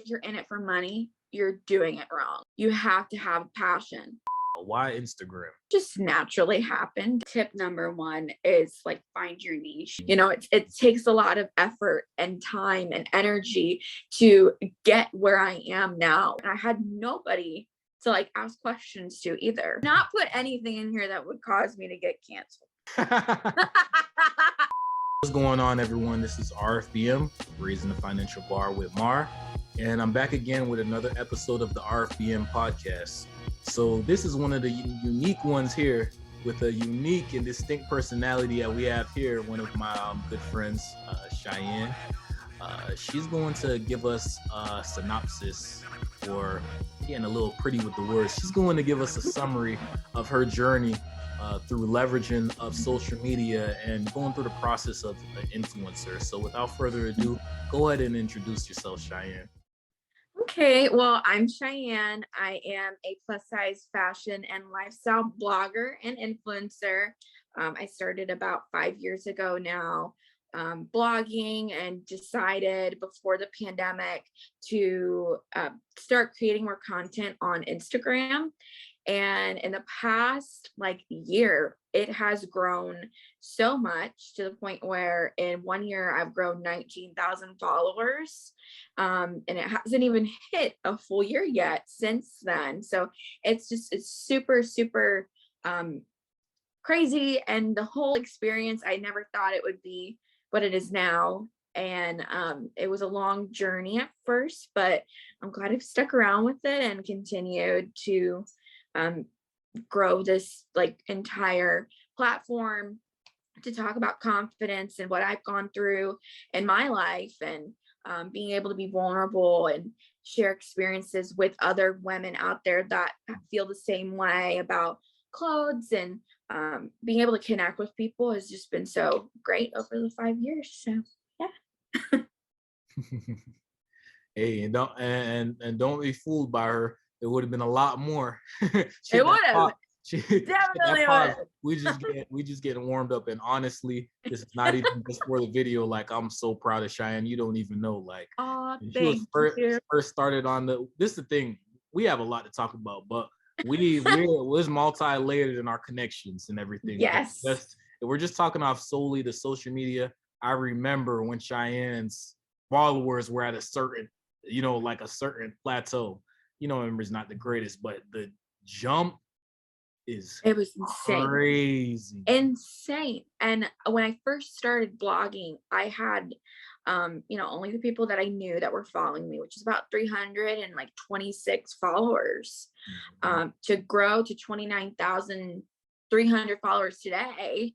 If you're in it for money, you're doing it wrong. You have to have passion. Why Instagram? Just naturally happened. Tip number one is like find your niche. It takes a lot of effort and time and energy to get where I am now. And I had nobody to like ask questions to either. Not put anything in here that would cause me to get canceled. What's going on, everyone? This is RFBM, Raising the Financial Bar with Mar. And I'm back again with another episode of the RFBM Podcast. So this is one of the unique ones here with a unique and distinct personality that we have here. One of my good friends, Cheyenne. She's going to give us a synopsis, or getting a little pretty with the words. She's going to give us a summary of her journey through leveraging of social media and going through the process of an influencer. So without further ado, go ahead and introduce yourself, Cheyenne. Okay, well, I'm Cheyenne. I am a plus size fashion and lifestyle blogger and influencer. I started about 5 years ago now, blogging, and decided before the pandemic to start creating more content on Instagram. And in the past year, it has grown so much to the point where in 1 year I've grown 19,000 followers. And it hasn't even hit a full year yet since then. So it's super, super crazy. And the whole experience, I never thought it would be what it is now. And it was a long journey at first, but I'm glad I've stuck around with it and continued to grow this entire platform to talk about confidence and what I've gone through in my life, and being able to be vulnerable and share experiences with other women out there that feel the same way about clothes, and being able to connect with people has just been so great over the 5 years. So yeah. Hey, and don't be fooled by her. It would have been a lot more. It would have. Definitely would. We just getting warmed up, and honestly, this is not even just for the video. I'm so proud of Cheyenne. You don't even know. Thank you. First started on this is the thing. We have a lot to talk about, but we're multi-layered in our connections and everything. Yes. We're just talking off solely the social media. I remember when Cheyenne's followers were at a certain, a certain plateau. Remember's not the greatest, but the jump it was insane. Crazy. Insane. And when I first started blogging, I had only the people that I knew that were following me, which is about 326 followers. To grow to 29,300 followers today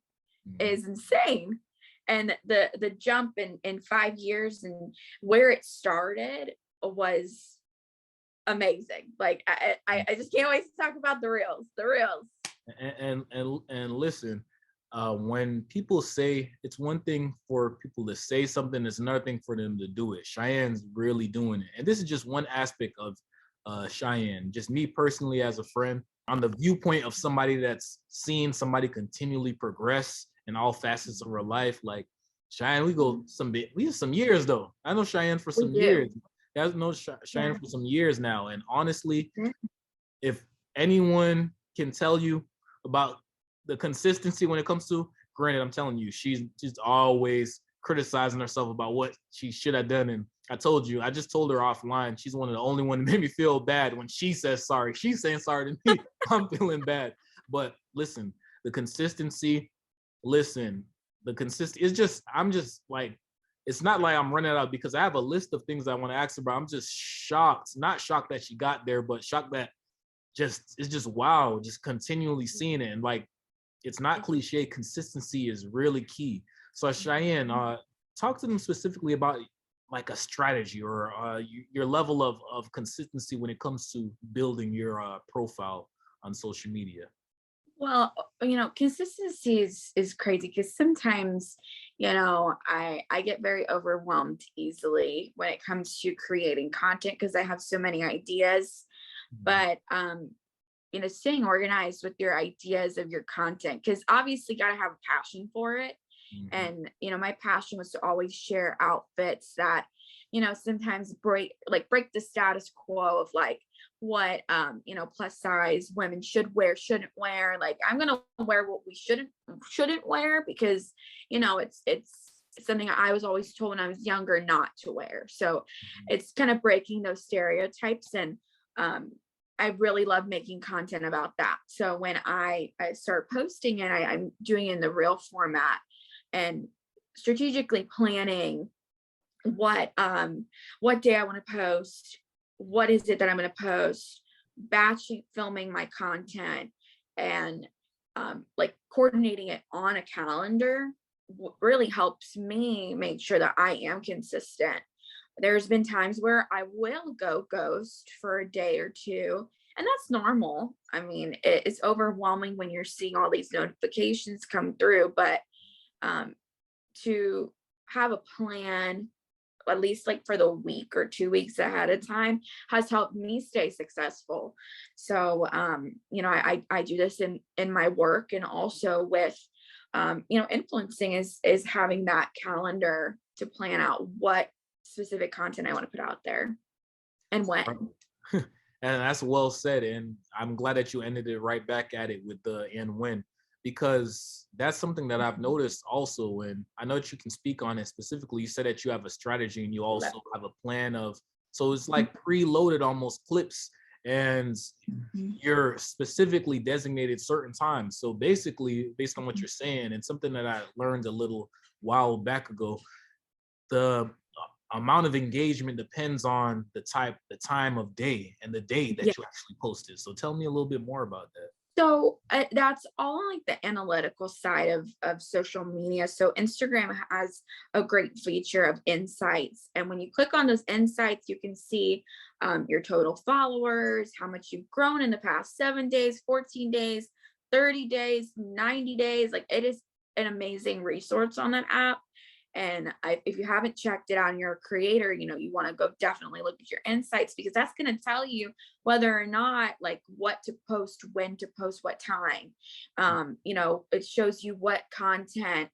is insane. And the jump in 5 years and where it started was amazing. I just can't wait to talk about the reels. And listen, when people say, it's one thing for people to say something, it's another thing for them to do it. Cheyenne's really doing it, and this is just one aspect of Cheyenne. Just me personally as a friend, on the viewpoint of somebody that's seen somebody continually progress in all facets of her life. Like Cheyenne, we have some years though. I know Cheyenne for some years. I know Cheyenne for some years now, and honestly, if anyone can tell you about the consistency when it comes to, granted, I'm telling you, she's always criticizing herself about what she should have done. And I just told her offline, she's one of the only ones that made me feel bad when she says sorry. She's saying sorry to me. I'm feeling bad. But listen, the consistency, it's just, it's not like I'm running out, because I have a list of things I want to ask her about. I'm just shocked, not shocked that she got there, but shocked that it's just wow, just continually seeing it. And it's not cliche, consistency is really key. So Cheyenne, talk to them specifically about a strategy or your level of consistency when it comes to building your profile on social media. Well, consistency is crazy, because sometimes, I get very overwhelmed easily when it comes to creating content, because I have so many ideas. But staying organized with your ideas of your content, because obviously you got to have a passion for it. And my passion was to always share outfits that sometimes break the status quo of like what, plus size women should wear, shouldn't wear. Like, I'm going to wear what we shouldn't wear because, it's something I was always told when I was younger not to wear. So it's kind of breaking those stereotypes. And, I really love making content about that. So when I start posting it, I'm doing it in the real format and strategically planning what day I want to post, what is it that I'm going to post, batching filming my content, and like coordinating it on a calendar really helps me make sure that I am consistent. There's been times where I will go ghost for a day or two, and that's normal. I mean, it's overwhelming when you're seeing all these notifications come through, but to have a plan, at least like for the week or 2 weeks ahead of time, has helped me stay successful. So, I do this in my work, and also with, influencing is having that calendar to plan out what specific content I want to put out there and when. And that's well said. And I'm glad that you ended it right back at it with the and when, because that's something that I've noticed also. And I know that you can speak on it specifically. You said that you have a strategy and you also have a plan of, so it's like preloaded almost clips, and you're specifically designated certain times. So basically, based on what you're saying, and something that I learned a little while back ago, the amount of engagement depends on the time of day and the day that you actually posted. So tell me a little bit more about that. So that's all like the analytical side of social media. So Instagram has a great feature of insights. And when you click on those insights, you can see your total followers, how much you've grown in the past 7 days, 14 days, 30 days, 90 days. Like, it is an amazing resource on that app. And if you haven't checked it out and you're a creator, you want to go definitely look at your insights, because that's going to tell you whether or not, like, what to post, when to post, what time. It shows you what content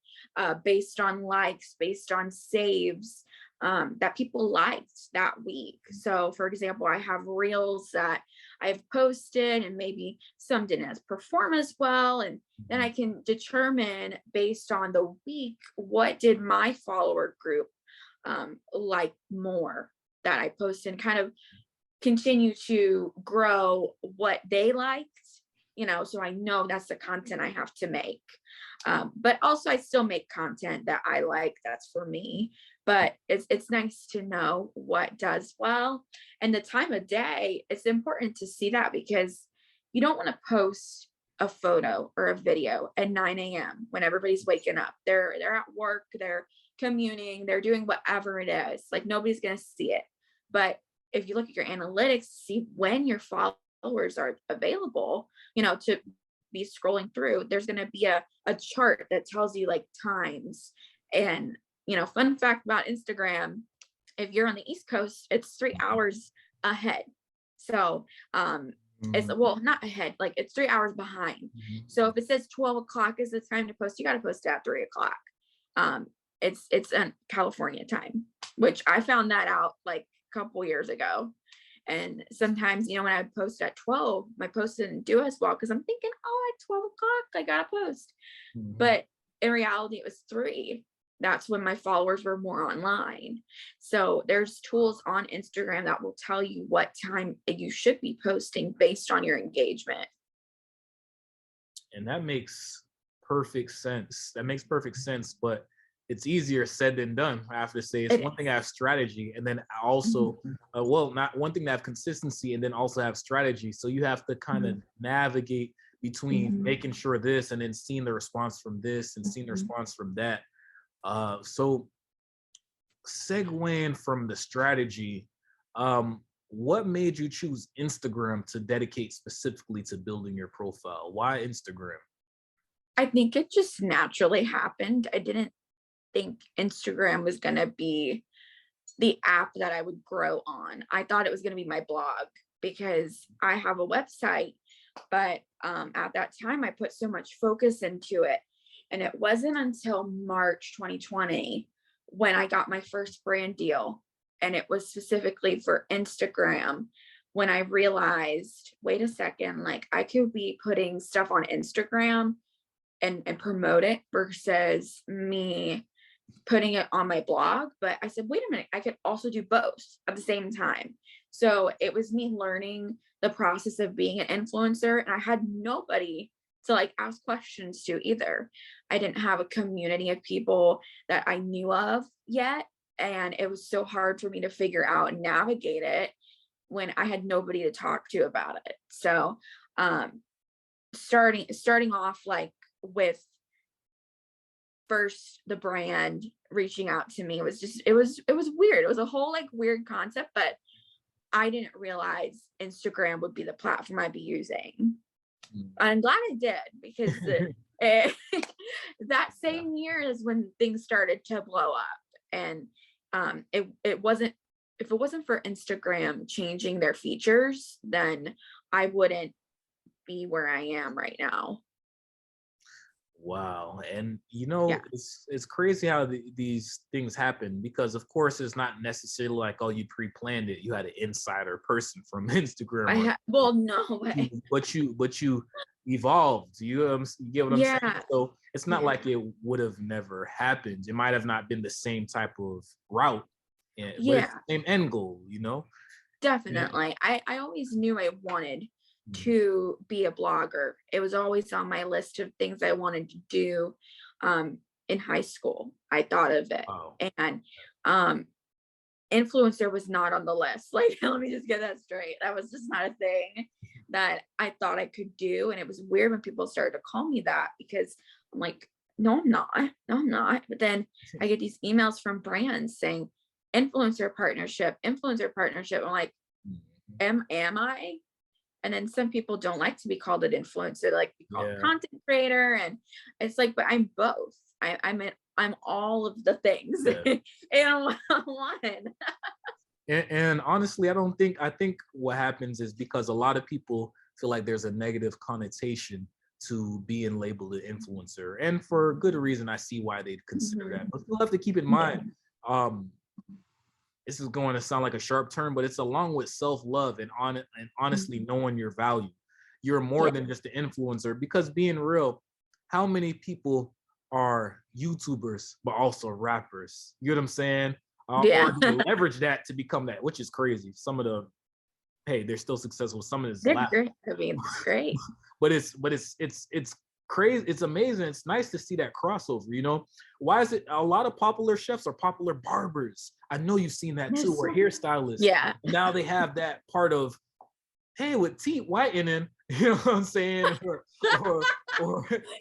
based on likes, based on saves, that people liked that week. So for example, I have reels that I've posted and maybe some didn't perform as well. And then I can determine based on the week, what did my follower group like more that I posted, and kind of continue to grow what they liked, so I know that's the content I have to make. But also I still make content that I like, that's for me. But it's nice to know what does well. And the time of day, it's important to see that, because you don't want to post a photo or a video at 9 a.m. when everybody's waking up. They're at work, they're commuting, they're doing whatever it is. Like, nobody's going to see it. But if you look at your analytics, see when your followers are available, to be scrolling through, there's going to be a chart that tells you like times. And fun fact about Instagram, if you're on the East Coast, it's 3 hours ahead. So it's, well, not ahead, like it's 3 hours behind. So if it says 12 o'clock is the time to post, you got to post at 3 o'clock. It's in California time, which I found that out like a couple years ago. And sometimes, when I post at 12, my post didn't do as well, because I'm thinking, oh, at 12 o'clock, I got to post. But in reality, it was 3. That's when my followers were more online. So there's tools on Instagram that will tell you what time you should be posting based on your engagement. And that makes perfect sense. But it's easier said than done. I have to say, it's one thing to have strategy, and then also, not one thing to have consistency, and then also have strategy. So you have to kind of navigate between making sure this, and then seeing the response from this, and seeing the response from that. So segueing from the strategy, what made you choose Instagram to dedicate specifically to building your profile? Why Instagram? I think it just naturally happened. I didn't think Instagram was going to be the app that I would grow on. I thought it was going to be my blog, because I have a website, but at that time I put so much focus into it. And it wasn't until March 2020 when I got my first brand deal. and it was specifically for Instagram, when I realized, wait a second, like I could be putting stuff on Instagram and promote it versus me putting it on my blog. But I said, wait a minute, I could also do both at the same time. So it was me learning the process of being an influencer, and I had nobody to like ask questions to either. I didn't have a community of people that I knew of yet. And it was so hard for me to figure out and navigate it when I had nobody to talk to about it. So starting off like with first the brand reaching out to me was just, it was weird. It was a whole like weird concept, but I didn't realize Instagram would be the platform I'd be using. I'm glad I did, because that same year is when things started to blow up. And it wasn't, if it wasn't for Instagram changing their features, then I wouldn't be where I am right now. Wow. And it's crazy how these things happen, because of course it's not necessarily like, oh, you pre-planned it, you had an insider person from Instagram. Well, no way. But you evolved. You get what I'm saying? So it's not like it would have never happened. It might have not been the same type of route, but it's the same end goal, Definitely. I always knew I wanted to be a blogger. It was always on my list of things I wanted to do. In high school, I thought of it. Wow. And influencer was not on the list. Like, let me just get that straight. That was just not a thing that I thought I could do. And it was weird when people started to call me that, because I'm like, no, I'm not. But then I get these emails from brands saying influencer partnership. I'm like, am I? And then some people don't like to be called an influencer, they like to be called a content creator. And it's like, but I'm both. I'm all of the things in one. And honestly, I think what happens is because a lot of people feel like there's a negative connotation to being labeled an influencer, and for good reason. I see why they'd consider that, but you'll have to keep in mind, this is going to sound like a sharp turn, but it's along with self-love and honestly knowing your value. You're more than just an influencer, because being real, how many people are YouTubers but also rappers? You know what I'm saying? Or you leverage that to become that, which is crazy. Some of the, they're still successful. Some of this, great. I mean, great. but it's crazy. It's amazing. It's nice to see that crossover. Why is it a lot of popular chefs are popular barbers? I know you've seen that too, or hairstylists. Now they have that part of, hey, with teeth whitening, you know what I'm saying? Or for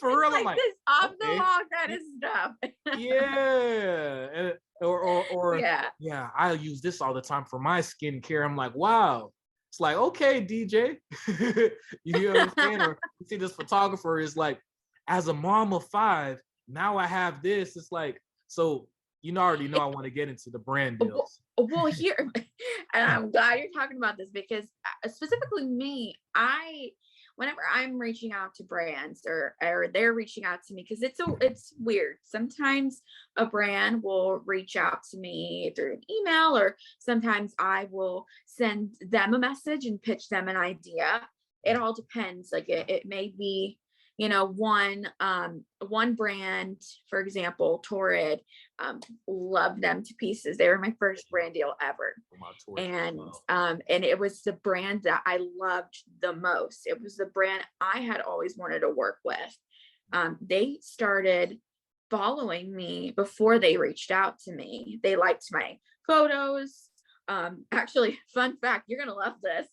real, like, this off the wall kind of stuff. I use this all the time for my skincare. I'm like, wow. It's like, okay, DJ. You know what I'm saying? Or you see this photographer is like, as a mom of 5, now I have this. It's like, so already know I want to get into the brand deals. Well, here, and I'm glad you're talking about this, because specifically me, whenever I'm reaching out to brands or they're reaching out to me, because it's weird. Sometimes a brand will reach out to me through an email, or sometimes I will send them a message and pitch them an idea. It all depends. Like it may be, one brand, for example, Torrid, loved them to pieces. They were my first brand deal ever. And it was the brand that I loved the most. It was the brand I had always wanted to work with. They started following me before they reached out to me. They liked my photos. Actually, fun fact, you're gonna love this.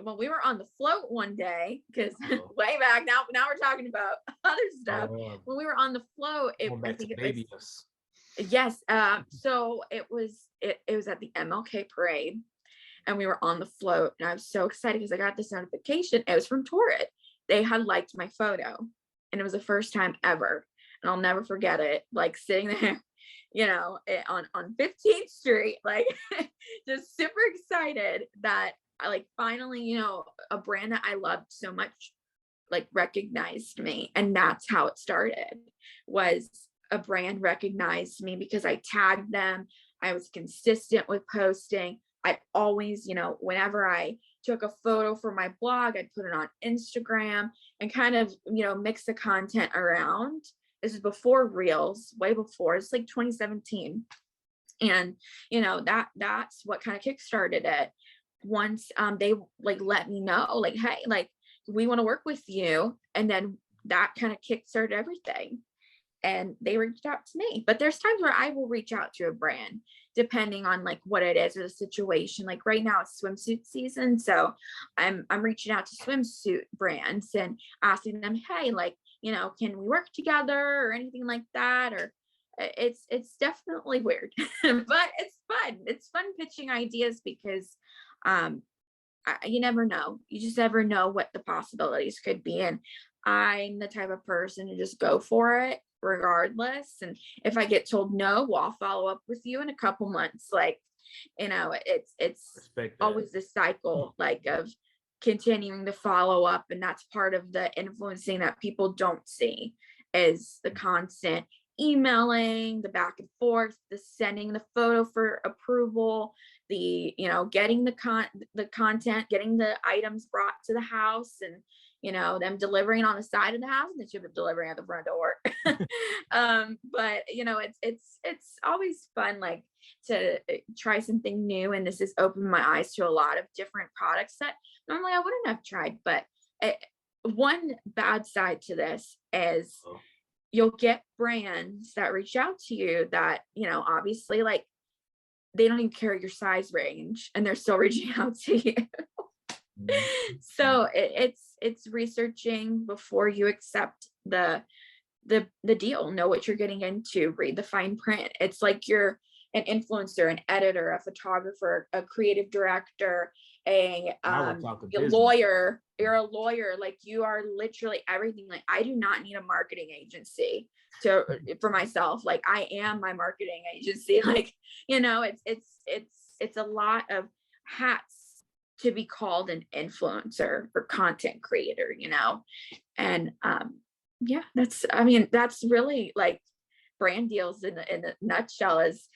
When we were on the float one day, because way back now we're talking about other stuff. When we were on the float, so it was at the MLK parade, and we were on the float, and I was so excited because I got this notification. It was from Torrid. They had liked my photo, and it was the first time ever, and I'll never forget it. Like sitting there, on 15th Street, like just super excited that I finally, a brand that I loved so much, recognized me. And that's how it started, was a brand recognized me because I tagged them. I was consistent with posting. I always, whenever I took a photo for my blog, I'd put it on Instagram and kind of, mix the content around. This is before Reels, way before. It's like 2017. And, that's what kind of kickstarted it. Once they like let me know, like, hey, like, we want to work with you. And then that kind of kickstarted everything. And they reached out to me. But there's times where I will reach out to a brand depending on like what it is or the situation. Like right now it's swimsuit season, so I'm reaching out to swimsuit brands and asking them, hey, like, can we work together or anything like that? Or it's definitely weird, but it's fun. It's fun pitching ideas because you never know. You just never know what the possibilities could be. And I'm the type of person to just go for it regardless. And if I get told no, well, I'll follow up with you in a couple months. Like, it's always this cycle, like, of continuing to follow up. And that's part of the influencing that people don't see, is the constant emailing, the back and forth, the sending the photo for approval, the getting the content, getting the items brought to the house, and them delivering on the side of the house, and then you have delivering at the front door. But it's always fun, like, to try something new, and this has opened my eyes to a lot of different products that normally I wouldn't have tried. But one bad side to this is you'll get brands that reach out to you that, obviously, like, they don't even carry your size range and they're still reaching out to you. So it's researching before you accept the deal. Know what you're getting into, read the fine print. It's like you're an influencer, an editor, a photographer, a creative director, a lawyer. You're a lawyer. Like, you are literally everything. Like, I do not need a marketing agency for myself. Like, I am my marketing agency. Like, it's a lot of hats to be called an influencer or content creator, and that's really, like, brand deals in a nutshell. Is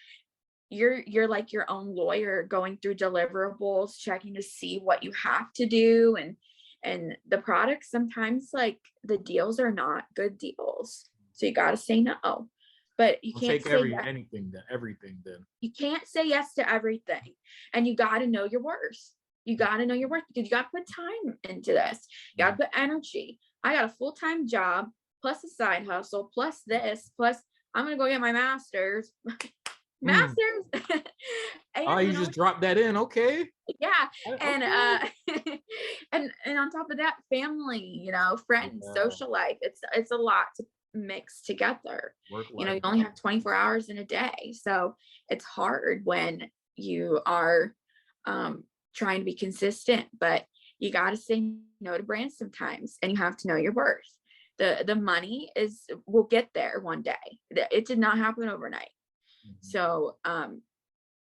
you're like your own lawyer, going through deliverables, checking to see what you have to do, and the products, sometimes, like, the deals are not good deals, so you got to say no. But you can't say everything. Then you can't say yes to everything, and you got to know your worth. You got to know your worth, because you got to put time into this. You got to put energy. I got a full-time job plus a side hustle plus this, plus I'm going to go get my master's. Masters. And, you just dropped that in. Okay. Yeah. And and on top of that, family, friends, social life. It's a lot to mix together. You only have 24 hours in a day. So it's hard when you are trying to be consistent, but you got to say no to brands sometimes, and you have to know your worth. The money will get there one day. It did not happen overnight. So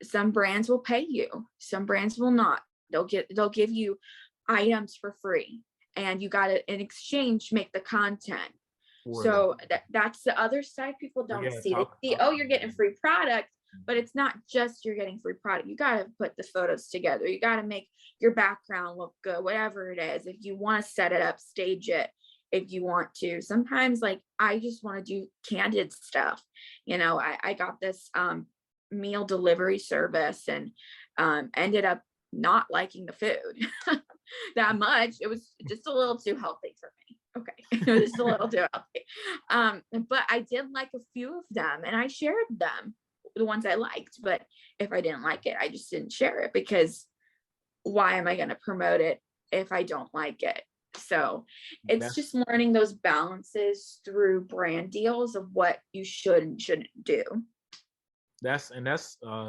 some brands will pay you, some brands will not. They'll give you items for free, and you got to, in exchange, make the content. So that's the other side people don't see. They see, you're getting free product, but it's not just you're getting free product. You got to put the photos together. You got to make your background look good, whatever it is. If you want to set it up, stage it. If you want to, sometimes, like, I just want to do candid stuff. I got this meal delivery service, and ended up not liking the food that much. It was just a little too healthy for me. Okay. It was just a little too healthy. But I did like a few of them, and I shared them, the ones I liked. But if I didn't like it, I just didn't share it, because why am I going to promote it if I don't like it? So it's just learning those balances through brand deals of what you should and shouldn't do. That's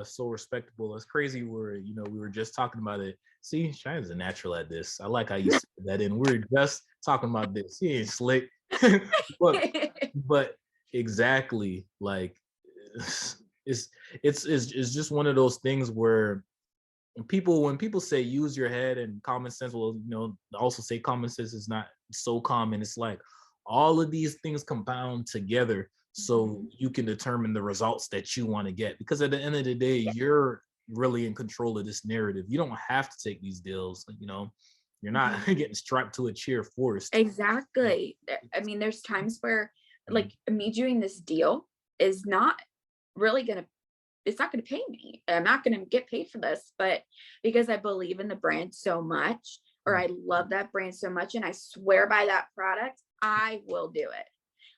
so respectable. It's crazy where, we were just talking about it. See, Cheyenne's a natural at this. I like how you said that. And we were just talking about this. He ain't slick. but exactly, like, it's just one of those things where when people say use your head and common sense, well, also say common sense is not so common. It's like all of these things compound together so you can determine the results that you want to get. Because at the end of the day, you're really in control of this narrative. You don't have to take these deals. You know, you're not getting strapped to a chair forced. Exactly. I mean, there's times where like me doing this deal is not really gonna, it's not gonna pay me. I'm not gonna get paid for this, but because I believe in the brand so much, or I love that brand so much, and I swear by that product, I will do it.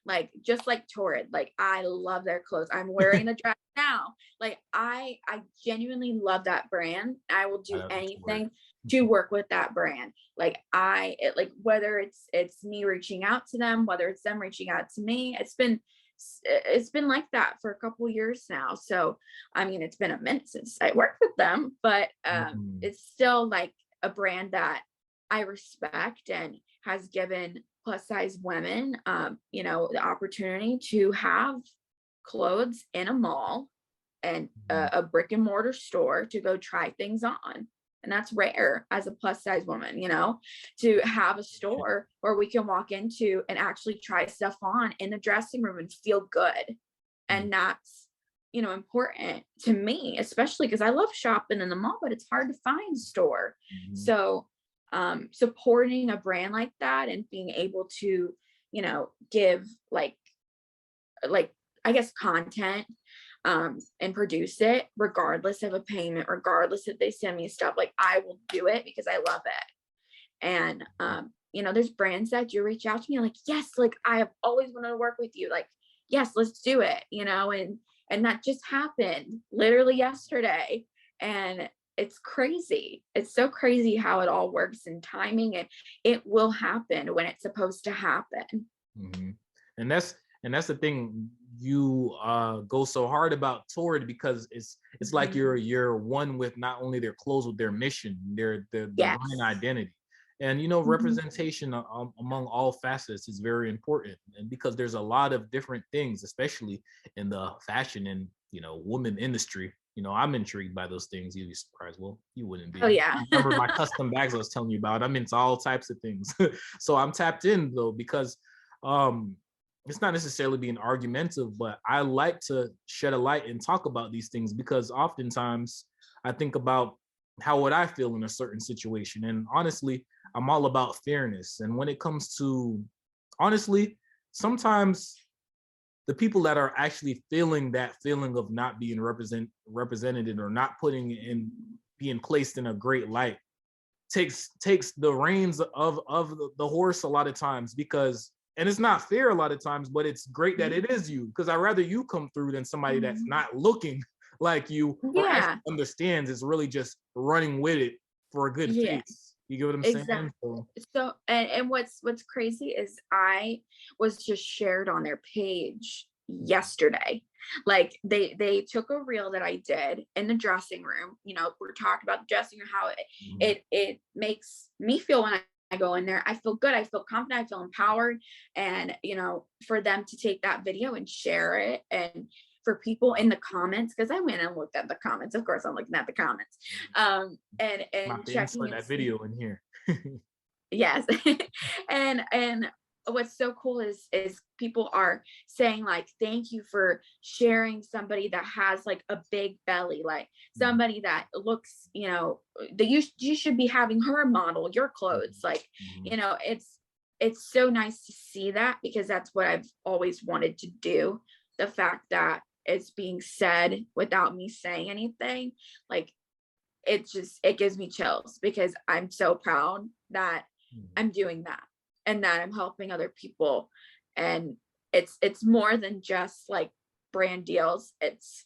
Like, just like Torrid, like I love their clothes. I'm wearing the dress now. Like I genuinely love that brand. I will do anything to work with that brand. Like like whether it's me reaching out to them, whether it's them reaching out to me, it's been like that for a couple years now. So I mean, it's been a minute since I worked with them, but it's still like a brand that I respect and has given plus size women, you know, the opportunity to have clothes in a mall and a brick and mortar store to go try things on. And that's rare as a plus size woman, you know, to have a store where we can walk into and actually try stuff on in the dressing room and feel good. And that's, you know, important to me, especially because I love shopping in the mall, but it's hard to find a store. So supporting a brand like that and being able to, you know, give like I guess content and produce it regardless of a payment, regardless if they send me stuff, like I will do it because I love it. And you know, there's brands that do reach out to me like, yes, like I have always wanted to work with you, like yes, let's do it, you know. And that just happened literally yesterday. And it's crazy. It's so crazy how it all works in timing, and it will happen when it's supposed to happen. And that's the thing. You go so hard about Torrid because it's like you're one with not only their clothes, with their mission, their brand identity. And you know, representation among all facets is very important. And because there's a lot of different things, especially in the fashion and, you know, woman industry. You know, I'm intrigued by those things. You'd be surprised. Well, you wouldn't be. Oh yeah. I remember my custom bags I was telling you about. I'm into all types of things. So I'm tapped in though, because it's not necessarily being argumentative, but I like to shed a light and talk about these things, because oftentimes I think about how would I feel in a certain situation. And honestly, I'm all about fairness. And when it comes to, honestly, sometimes the people that are actually feeling that feeling of not being represented or not being placed in a great light takes the reins of the horse a lot of times, because, and it's not fair a lot of times, but it's great that it is you, because I'd rather you come through than somebody that's not looking like you or actually understands, is really just running with it for a good face. You get what I'm saying? So and what's crazy is I was just shared on their page yesterday. Like they took a reel that I did in the dressing room. You know, we're talking about the dressing room, how it makes me feel when I go in there. I feel good. I feel confident. I feel empowered. And, you know, for them to take that video and share it, and for people in the comments, because I went and looked at the comments. Of course, I'm looking at the comments. And checking that video in here. Yes. and what's so cool is people are saying like, thank you for sharing somebody that has like a big belly, like somebody that looks, you know, that you should be having her model your clothes. Like, you know, it's so nice to see that, because that's what I've always wanted to do. The fact that it's being said without me saying anything, like it gives me chills, because I'm so proud that I'm doing that and that I'm helping other people. And it's more than just like brand deals. It's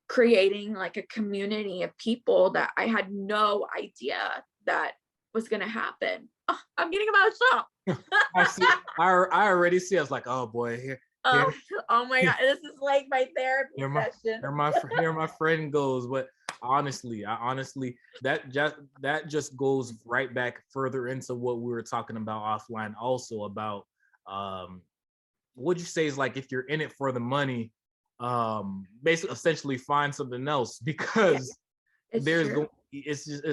creating like a community of people that I had no idea that was going to happen. Oh, I'm getting emotional. I already see. I was like, oh boy, here. Oh my God, this is like my therapy session. Here my friend goes. But honestly, that just goes right back further into what we were talking about offline, also about what you say is like, if you're in it for the money, basically essentially find something else, because it's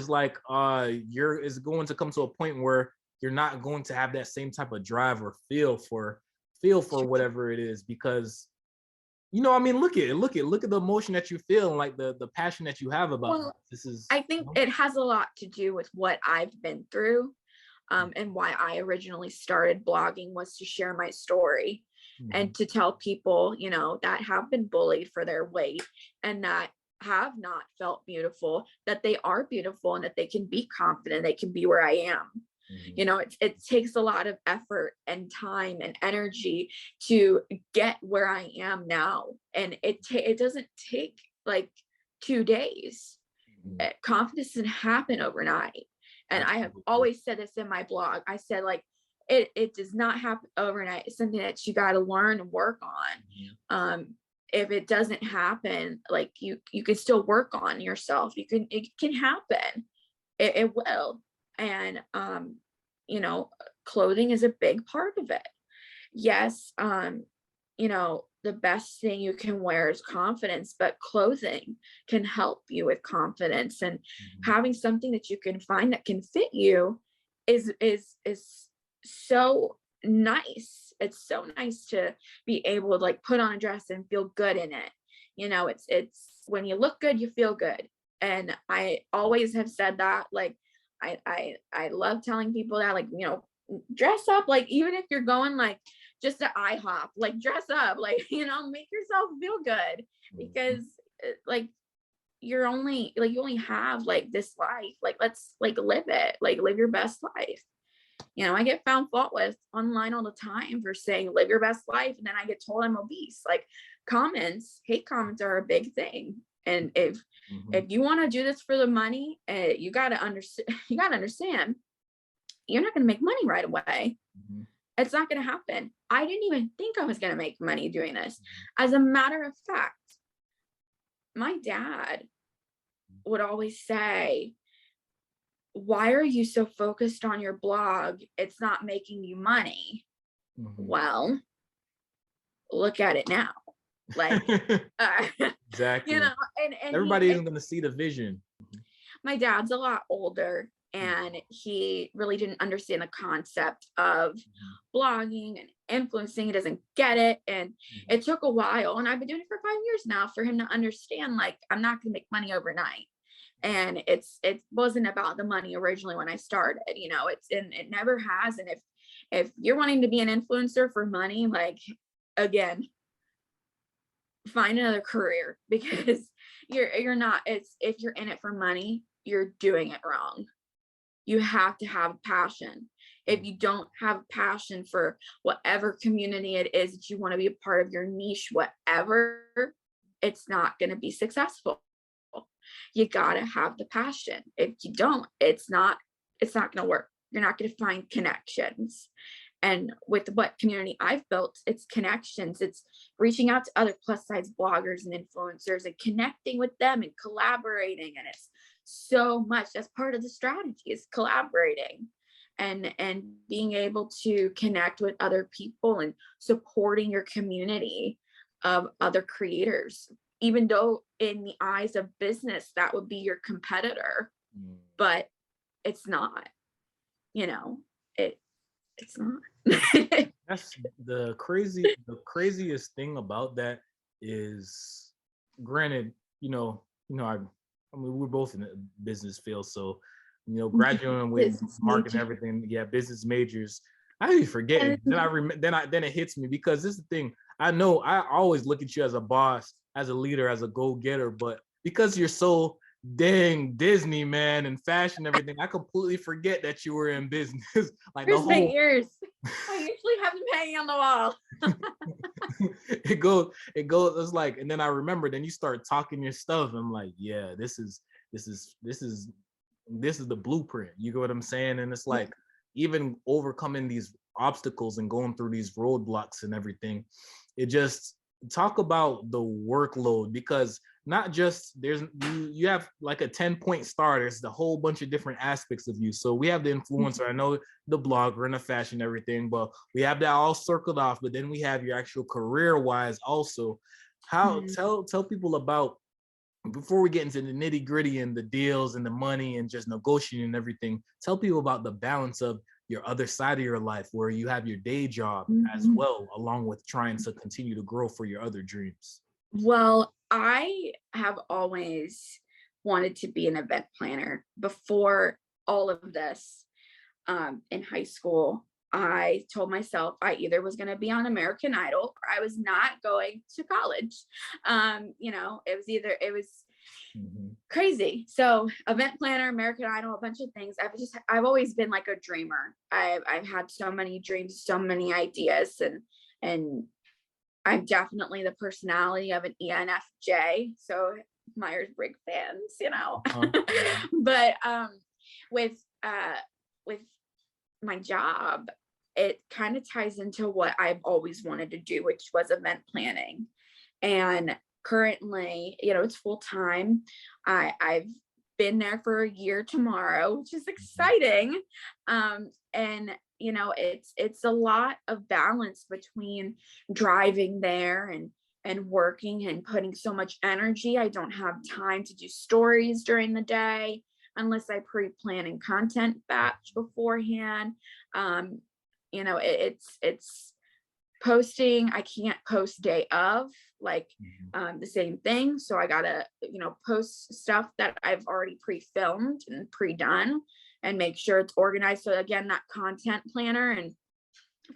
like it's going to come to a point where you're not going to have that same type of drive or feel for feel for whatever it is, because I mean, look at the emotion that you feel and like the passion that you have about this is. I think it has a lot to do with what I've been through. And why I originally started blogging was to share my story and to tell people, that have been bullied for their weight and that have not felt beautiful, that they are beautiful and that they can be confident, they can be where I am. It takes a lot of effort and time and energy to get where I am now. And it doesn't take like 2 days. Confidence doesn't happen overnight. And I have always said this in my blog. I said, like, it does not happen overnight. It's something that you got to learn and work on. If it doesn't happen, like you can still work on yourself. It can happen. It will. And, clothing is a big part of it. Yes. The best thing you can wear is confidence, but clothing can help you with confidence, and having something that you can find that can fit you is so nice. It's so nice to be able to like put on a dress and feel good in it. It's when you look good, you feel good. And I always have said that, like, I love telling people that, like, dress up, like, even if you're going like just to IHOP, like dress up, like, make yourself feel good, because like you only have like this life, like let's like live it, like live your best life. I get found fault with online all the time for saying live your best life, and then I get told I'm obese. Like hate comments are a big thing. And if you want to do this for the money, you got to understand you're not going to make money right away. It's not going to happen. I didn't even think I was going to make money doing this. As a matter of fact, my dad would always say, why are you so focused on your blog? It's not making you money. Well, look at it now. Like, exactly. and everybody isn't going to see the vision. My dad's a lot older, and he really didn't understand the concept of blogging and influencing. He doesn't get it. And it took a while, and I've been doing it for 5 years now, for him to understand, like, I'm not going to make money overnight. And it wasn't about the money originally when I started, it never has. And if you're wanting to be an influencer for money, like, again, find another career, because you're not, if you're in it for money, you're doing it wrong. You have to have passion. If you don't have passion for whatever community it is that you want to be a part of, your niche, whatever, it's not going to be successful. You got to have the passion. If you don't, it's not going to work. You're not going to find connections. And with what community I've built, it's connections. It's reaching out to other plus size bloggers and influencers and connecting with them and collaborating. And it's so much. That's part of the strategy, is collaborating and being able to connect with other people and supporting your community of other creators, even though in the eyes of business, that would be your competitor, but it's not, it's not. That's the craziest thing about that is, granted, I mean, we're both in the business field, so graduating with marketing, everything, business majors. I be forgetting. Then it hits me, because this is the thing. I know I always look at you as a boss, as a leader, as a go-getter, but because you're so dang Disney, man, and fashion, everything, I completely forget that you were in business. Like the whole years. I usually have them hanging on the wall. it goes. It's like, and then I remember. Then you start talking your stuff. I'm like, yeah, this is the blueprint. You get what I'm saying? And it's like, even overcoming these obstacles and going through these roadblocks and everything. It just, talk about the workload, because not just you have like a 10-point star. There's the whole bunch of different aspects of you. So we have the influencer, I know, the blogger and the fashion, everything, but we have that all circled off. But then we have your actual career wise also. Tell people about, before we get into the nitty gritty and the deals and the money and just negotiating and everything, tell people about the balance of your other side of your life where you have your day job as Mhm. well, along with trying to continue to grow for your other dreams? Well, I have always wanted to be an event planner before all of this. In high school, I told myself I either was going to be on American Idol or I was not going to college. It was Mhm. crazy. So event planner, American Idol, a bunch of things. I've always been like a dreamer. I've had so many dreams, so many ideas, and I'm definitely the personality of an ENFJ. So Myers-Briggs fans. Uh-huh. But with with my job, it kind of ties into what I've always wanted to do, which was event planning. And currently, it's full time. I've been there for a year tomorrow, which is exciting. And it's a lot of balance between driving there and working and putting so much energy. I don't have time to do stories during the day unless I pre-plan and content batch beforehand. It's posting. I can't post day of like the same thing. So I gotta, post stuff that I've already pre-filmed and pre-done and make sure it's organized. So again, that content planner and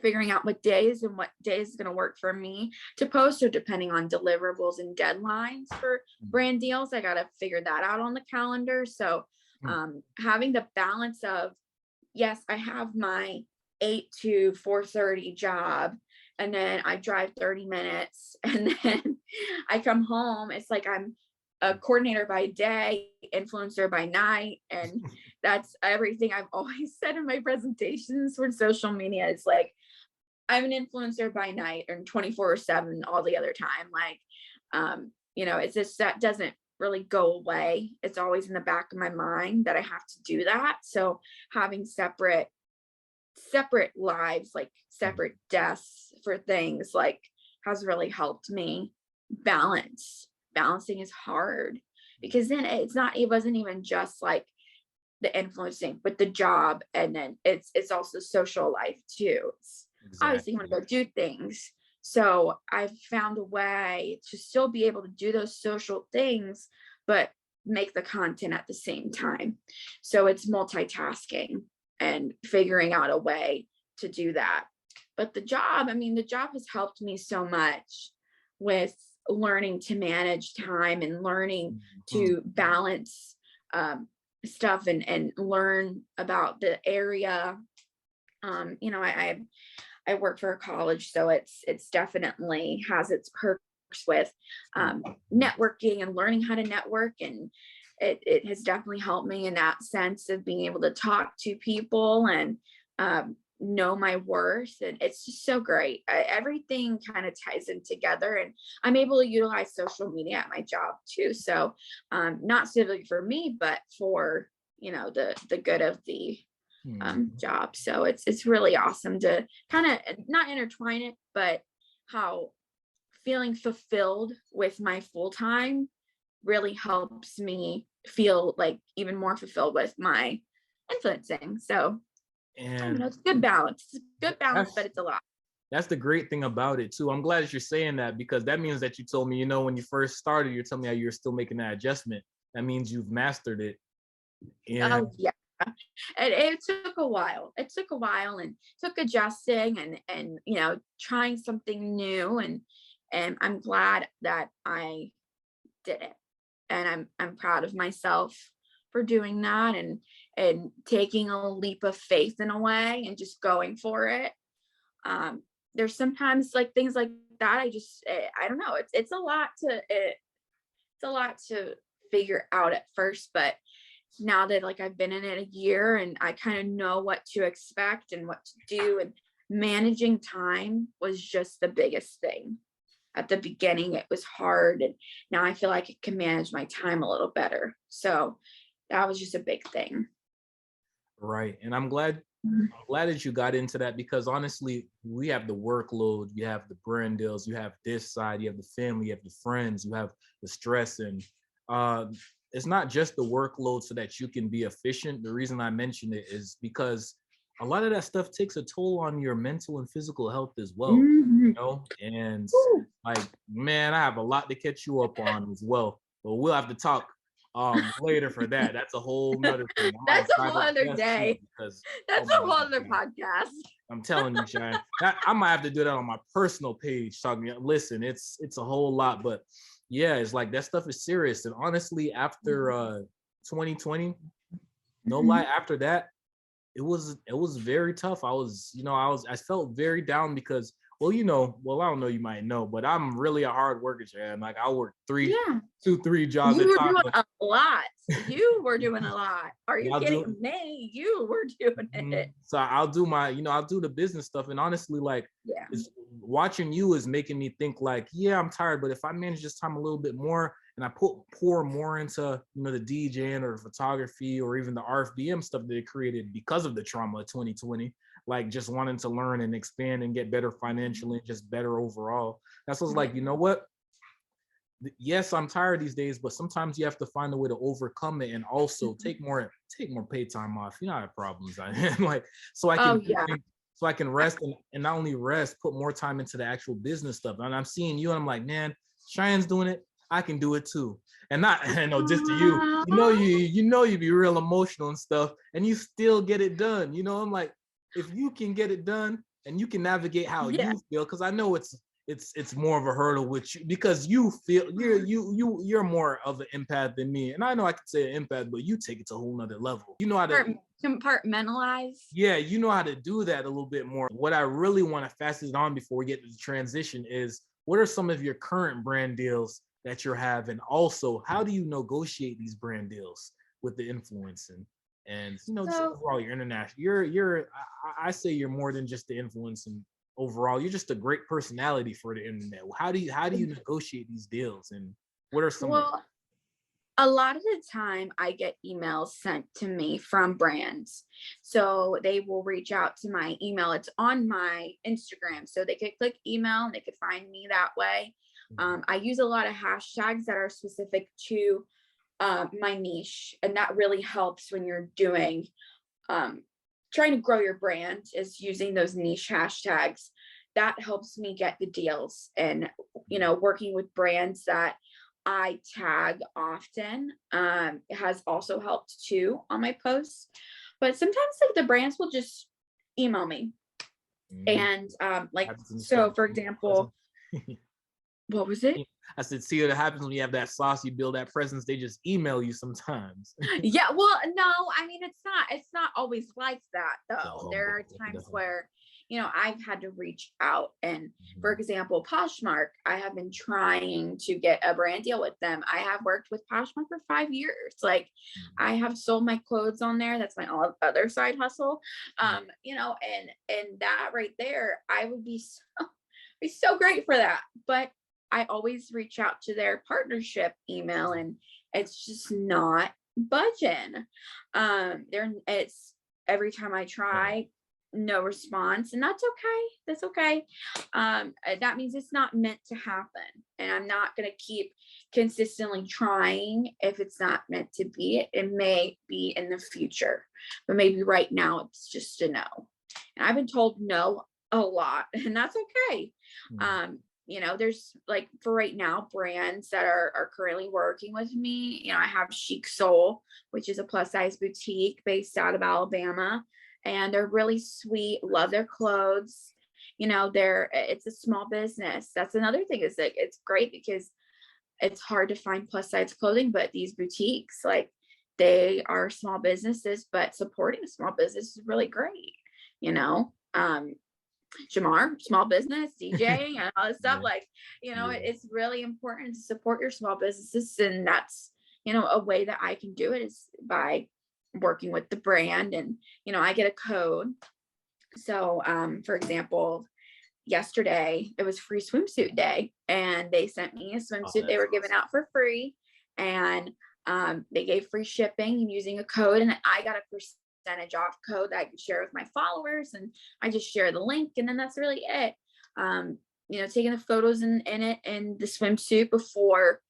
figuring out what days is going to work for me to post, or depending on deliverables and deadlines for brand deals, I got to figure that out on the calendar. So having the balance of, yes, I have my 8 to 4:30 job, and then I drive 30 minutes, and then I come home. It's like I'm a coordinator by day, influencer by night. And that's everything I've always said in my presentations for social media. It's like, I'm an influencer by night and 24/7 all the other time. Like, it's just that doesn't really go away. It's always in the back of my mind that I have to do that. So having separate lives, like separate desks for things, like has really helped me balance. Balancing is hard because then it wasn't even just like the influencing, but the job, and then it's also social life too. It's obviously you want to go do things. So I've found a way to still be able to do those social things, but make the content at the same time. So it's multitasking and figuring out a way to do that. But the job has helped me so much with learning to manage time and learning to balance stuff and learn about the area. I work for a college, so it's definitely has its perks with networking and learning how to network, and it has definitely helped me in that sense of being able to talk to people and know my worth. And it's just so great. Everything kind of ties in together, and I'm able to utilize social media at my job too. So not specifically for me, but for the good of the job. So it's really awesome to kind of not intertwine it, but how feeling fulfilled with my full time really helps me feel like even more fulfilled with my influencing. So And it's good balance. It's good balance, but it's a lot. That's the great thing about it too. I'm glad that you're saying that, because that means that you told me, when you first started, you're telling me how you're still making that adjustment. That means you've mastered it. And Oh yeah. It took a while. It took a while and took adjusting and trying something new, and I'm glad that I did it. And I'm proud of myself for doing that and taking a leap of faith in a way and just going for it. There's sometimes like things like that. I don't know. It's a lot to figure out at first, but now that like I've been in it a year and I kind of know what to expect and what to do, and managing time was just the biggest thing. At the beginning, it was hard, and now I feel like I can manage my time a little better. So that was just a big thing. right. And I'm glad that you got into that, because honestly, we have the workload, you have the brand deals, you have this side, you have the family, you have the friends, you have the stress, and it's not just the workload so that you can be efficient. The reason I mention it is because a lot of that stuff takes a toll on your mental and physical health as well, Mhm. and Woo. like, man, I have a lot to catch you up on as well, but we'll have to talk later for that. That's a whole nother thing. I might That's a invite whole a other guest too, day. because That's my a whole other God, podcast. I'm telling you, Cheyenne, I might have to do that on my personal page. Talking, listen, it's a whole lot, but yeah, it's like that stuff is serious. And honestly, after 2020, no lie, after that, it was very tough. I felt very down because, well, I don't know, you might know, but I'm really a hard worker, Cheyenne. Like, I work Yeah. 3 jobs You at a were time. doing a lot. You were doing a lot. Are you I'll do kidding me? You were doing it. So I'll do I'll do the business stuff. And honestly, like, Yeah. watching you is making me think like, yeah, I'm tired, but if I manage this time a little bit more and I pour more into, the DJing or the photography or even the RFBM stuff that it created because of the trauma of 2020, like just wanting to learn and expand and get better financially and just better overall. That's what's like, you know what? Yes, I'm tired these days, but sometimes you have to find a way to overcome it and also take more paid time off. You know, I have problems. Like, so I can rest and not only rest, put more time into the actual business stuff. And I'm seeing you and I'm like, man, Cheyenne's doing it. I can do it too. And not, just to you, you be real emotional and stuff and you still get it done. I'm like, if you can get it done and you can navigate how you feel, because I know it's more of a hurdle with you because you feel you're more of an empath than me. And I know I can say an empath, but you take it to a whole nother level. You know how to compartmentalize. Yeah, you know how to do that a little bit more. What I really want to fasten it on before we get to the transition is, what are some of your current brand deals that you're having? Also, how do you negotiate these brand deals with the influencing? And just overall, you're international. I say you're more than just the influencing. Overall, you're just a great personality for the internet. How do you negotiate these deals, and what are some? Well, a lot of the time I get emails sent to me from brands. So they will reach out to my email. It's on my Instagram. So they could click email and they could find me that way. I use a lot of hashtags that are specific to my niche. And that really helps when you're doing, trying to grow your brand, is using those niche hashtags. That helps me get the deals, and, working with brands that I tag often has also helped too on my posts. But sometimes like the brands will just email me. And so for example, what was it? I said, see what happens when you have that sauce, you build that presence, they just email you sometimes. Yeah, well, no, I mean, it's not always like that though. There are times where, I've had to reach out, and for example, Poshmark, I have been trying to get a brand deal with them. I have worked with Poshmark for 5 years. Like, I have sold my clothes on there. That's my other side hustle. And that right there, I would be so great for that. But I always reach out to their partnership email, and it's just not budging. It's every time I try, no response, and that's okay. That's okay. That means it's not meant to happen, and I'm not going to keep consistently trying if it's not meant to be. It may be in the future, but maybe right now it's just a no. And I've been told no a lot, and that's okay. There's like, for right now, brands that are currently working with me. I have Chic Soul, which is a plus size boutique based out of Alabama, and they're really sweet. Love their clothes. It's a small business. That's another thing, is like, it's great because it's hard to find plus size clothing, but these boutiques, like, they are small businesses, but supporting a small business is really great. Jamar, small business, DJing, and all this stuff. Like, it's really important to support your small businesses. And that's, a way that I can do it is by working with the brand. And, I get a code. So, for example, yesterday it was free swimsuit day, and they sent me a swimsuit they were giving out for free. And they gave free shipping using a code, and I got a percentage off code that I could share with my followers, and I just share the link, and then that's really it. Taking the photos in it and the swimsuit before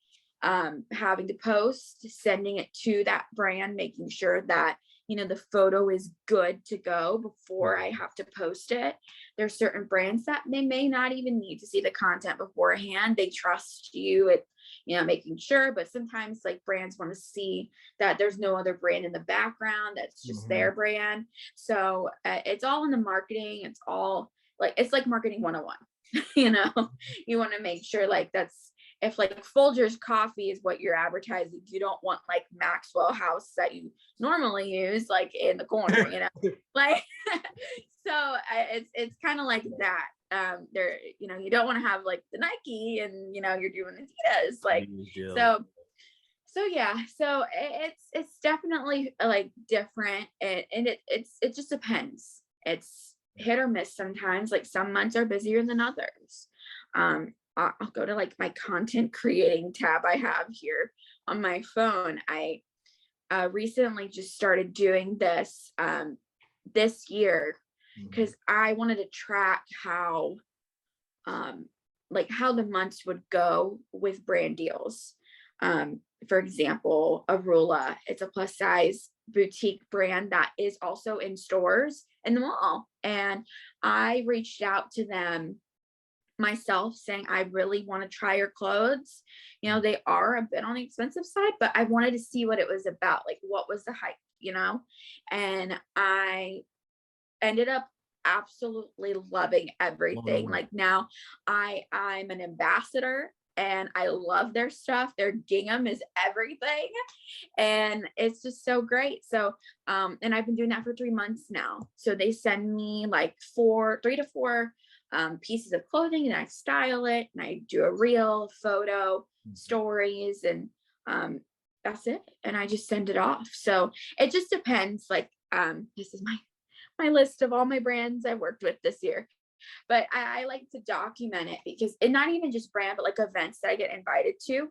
having to post, sending it to that brand, making sure that the photo is good to go before I have to post it. There's certain brands that they may not even need to see the content beforehand. They trust you at, making sure, but sometimes like brands want to see that there's no other brand in the background. That's just their brand. So it's all in the marketing. It's all like, it's like marketing 101. You want to make sure like if like Folgers coffee is what you're advertising, you don't want like Maxwell House that you normally use like in the corner, like, so it's kind of like that. There, you don't want to have like the Nike and, you're doing Adidas, like, so yeah, so it's definitely like different. And it just depends. It's hit or miss sometimes. Like some months are busier than others. I'll go to like my content creating tab I have here on my phone. I recently just started doing this this year because I wanted to track how the months would go with brand deals. For example, Arula, it's a plus size boutique brand that is also in stores in the mall. And I reached out to them myself saying, I really want to try your clothes. They are a bit on the expensive side, but I wanted to see what it was about. Like, what was the hype, and I ended up absolutely loving everything. Like now I'm an ambassador and I love their stuff. Their gingham is everything. And it's just so great. So, and I've been doing that for 3 months now. So they send me like 3 to 4 pieces of clothing and I style it and I do a reel, photo, stories, and that's it. And I just send it off. So it just depends. Like, this is my list of all my brands I worked with this year. But I like to document it because it's not even just brand, but like events that I get invited to.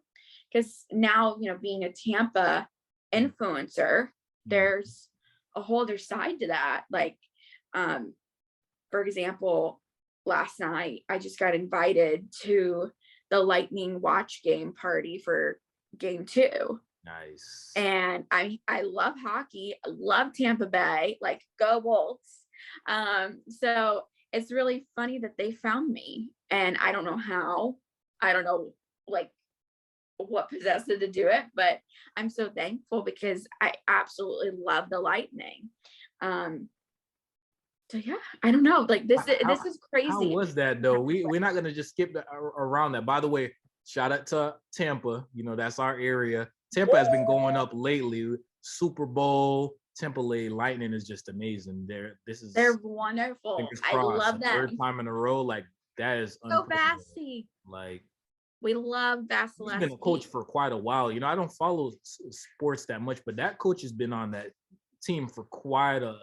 Because now, being a Tampa influencer, there's a whole other side to that. Like, for example, last night, I just got invited to the Lightning watch game party for game 2. Nice. And I love hockey. I love Tampa Bay, like go Wolves. So it's really funny that they found me and I don't know how, I don't know like what possessed it to do it, but I'm so thankful because I absolutely love the Lightning. So yeah, I don't know, like this is crazy. How was that though? We're not gonna just skip around that. By the way, shout out to Tampa. That's our area. Tampa has been going up lately. Super Bowl, Tampa Lightning is just amazing. They're wonderful. I love them. Third time in a row, like that is so Vassy. Like we love Vasilevsky. He's been a coach for quite a while. I don't follow sports that much, but that coach has been on that team for quite a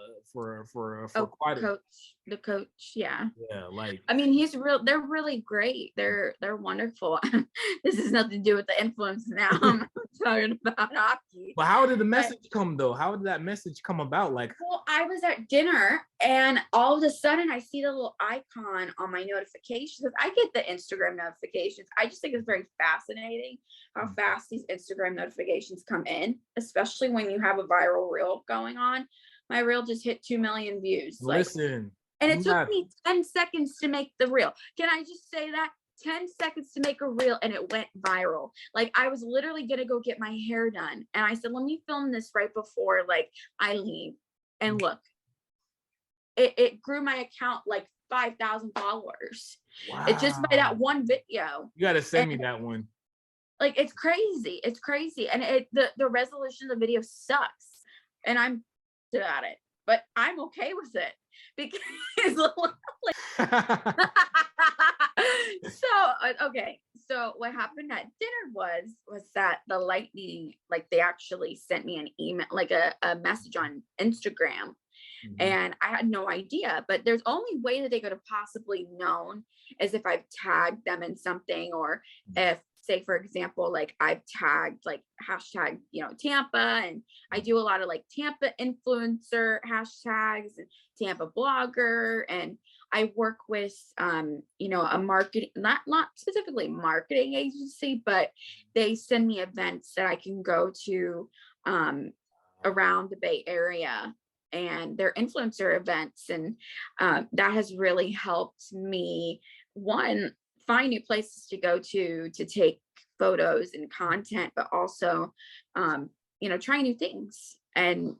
the coach, yeah, like I mean they're really great. They're wonderful. This has nothing to do with the influence now. I'm talking about hockey. But how did the message come though? How did that message come about? Like, well, I was at dinner and all of a sudden I see the little icon on my notifications. I get the Instagram notifications. I just think it's very fascinating how fast these Instagram notifications come in, especially when you have a viral reel going on. My reel just hit 2 million views. Listen. And it took me 10 seconds to make the reel. Can I just say that? 10 seconds to make a reel and it went viral. Like I was literally going to go get my hair done. And I said, let me film this right before like I leave. And look, it grew my account like 5,000 followers. Wow. It's just by that one video. You got to send me that one. Like, it's crazy. It's crazy. And the resolution of the video sucks. And I'm about it, but I'm okay with it because so what happened at dinner was that the Lightning, like they actually sent me an email, like a message on Instagram. And I had no idea, but there's only way that they could have possibly known is if I've tagged them in something, or if, say, for example, like I've tagged like hashtag, Tampa, and I do a lot of like Tampa influencer hashtags and Tampa blogger. And I work with, a marketing, not specifically marketing agency, but they send me events that I can go to, around the Bay Area and their influencer events. And that has really helped me, one, find new places to go to take photos and content, but also, try new things. And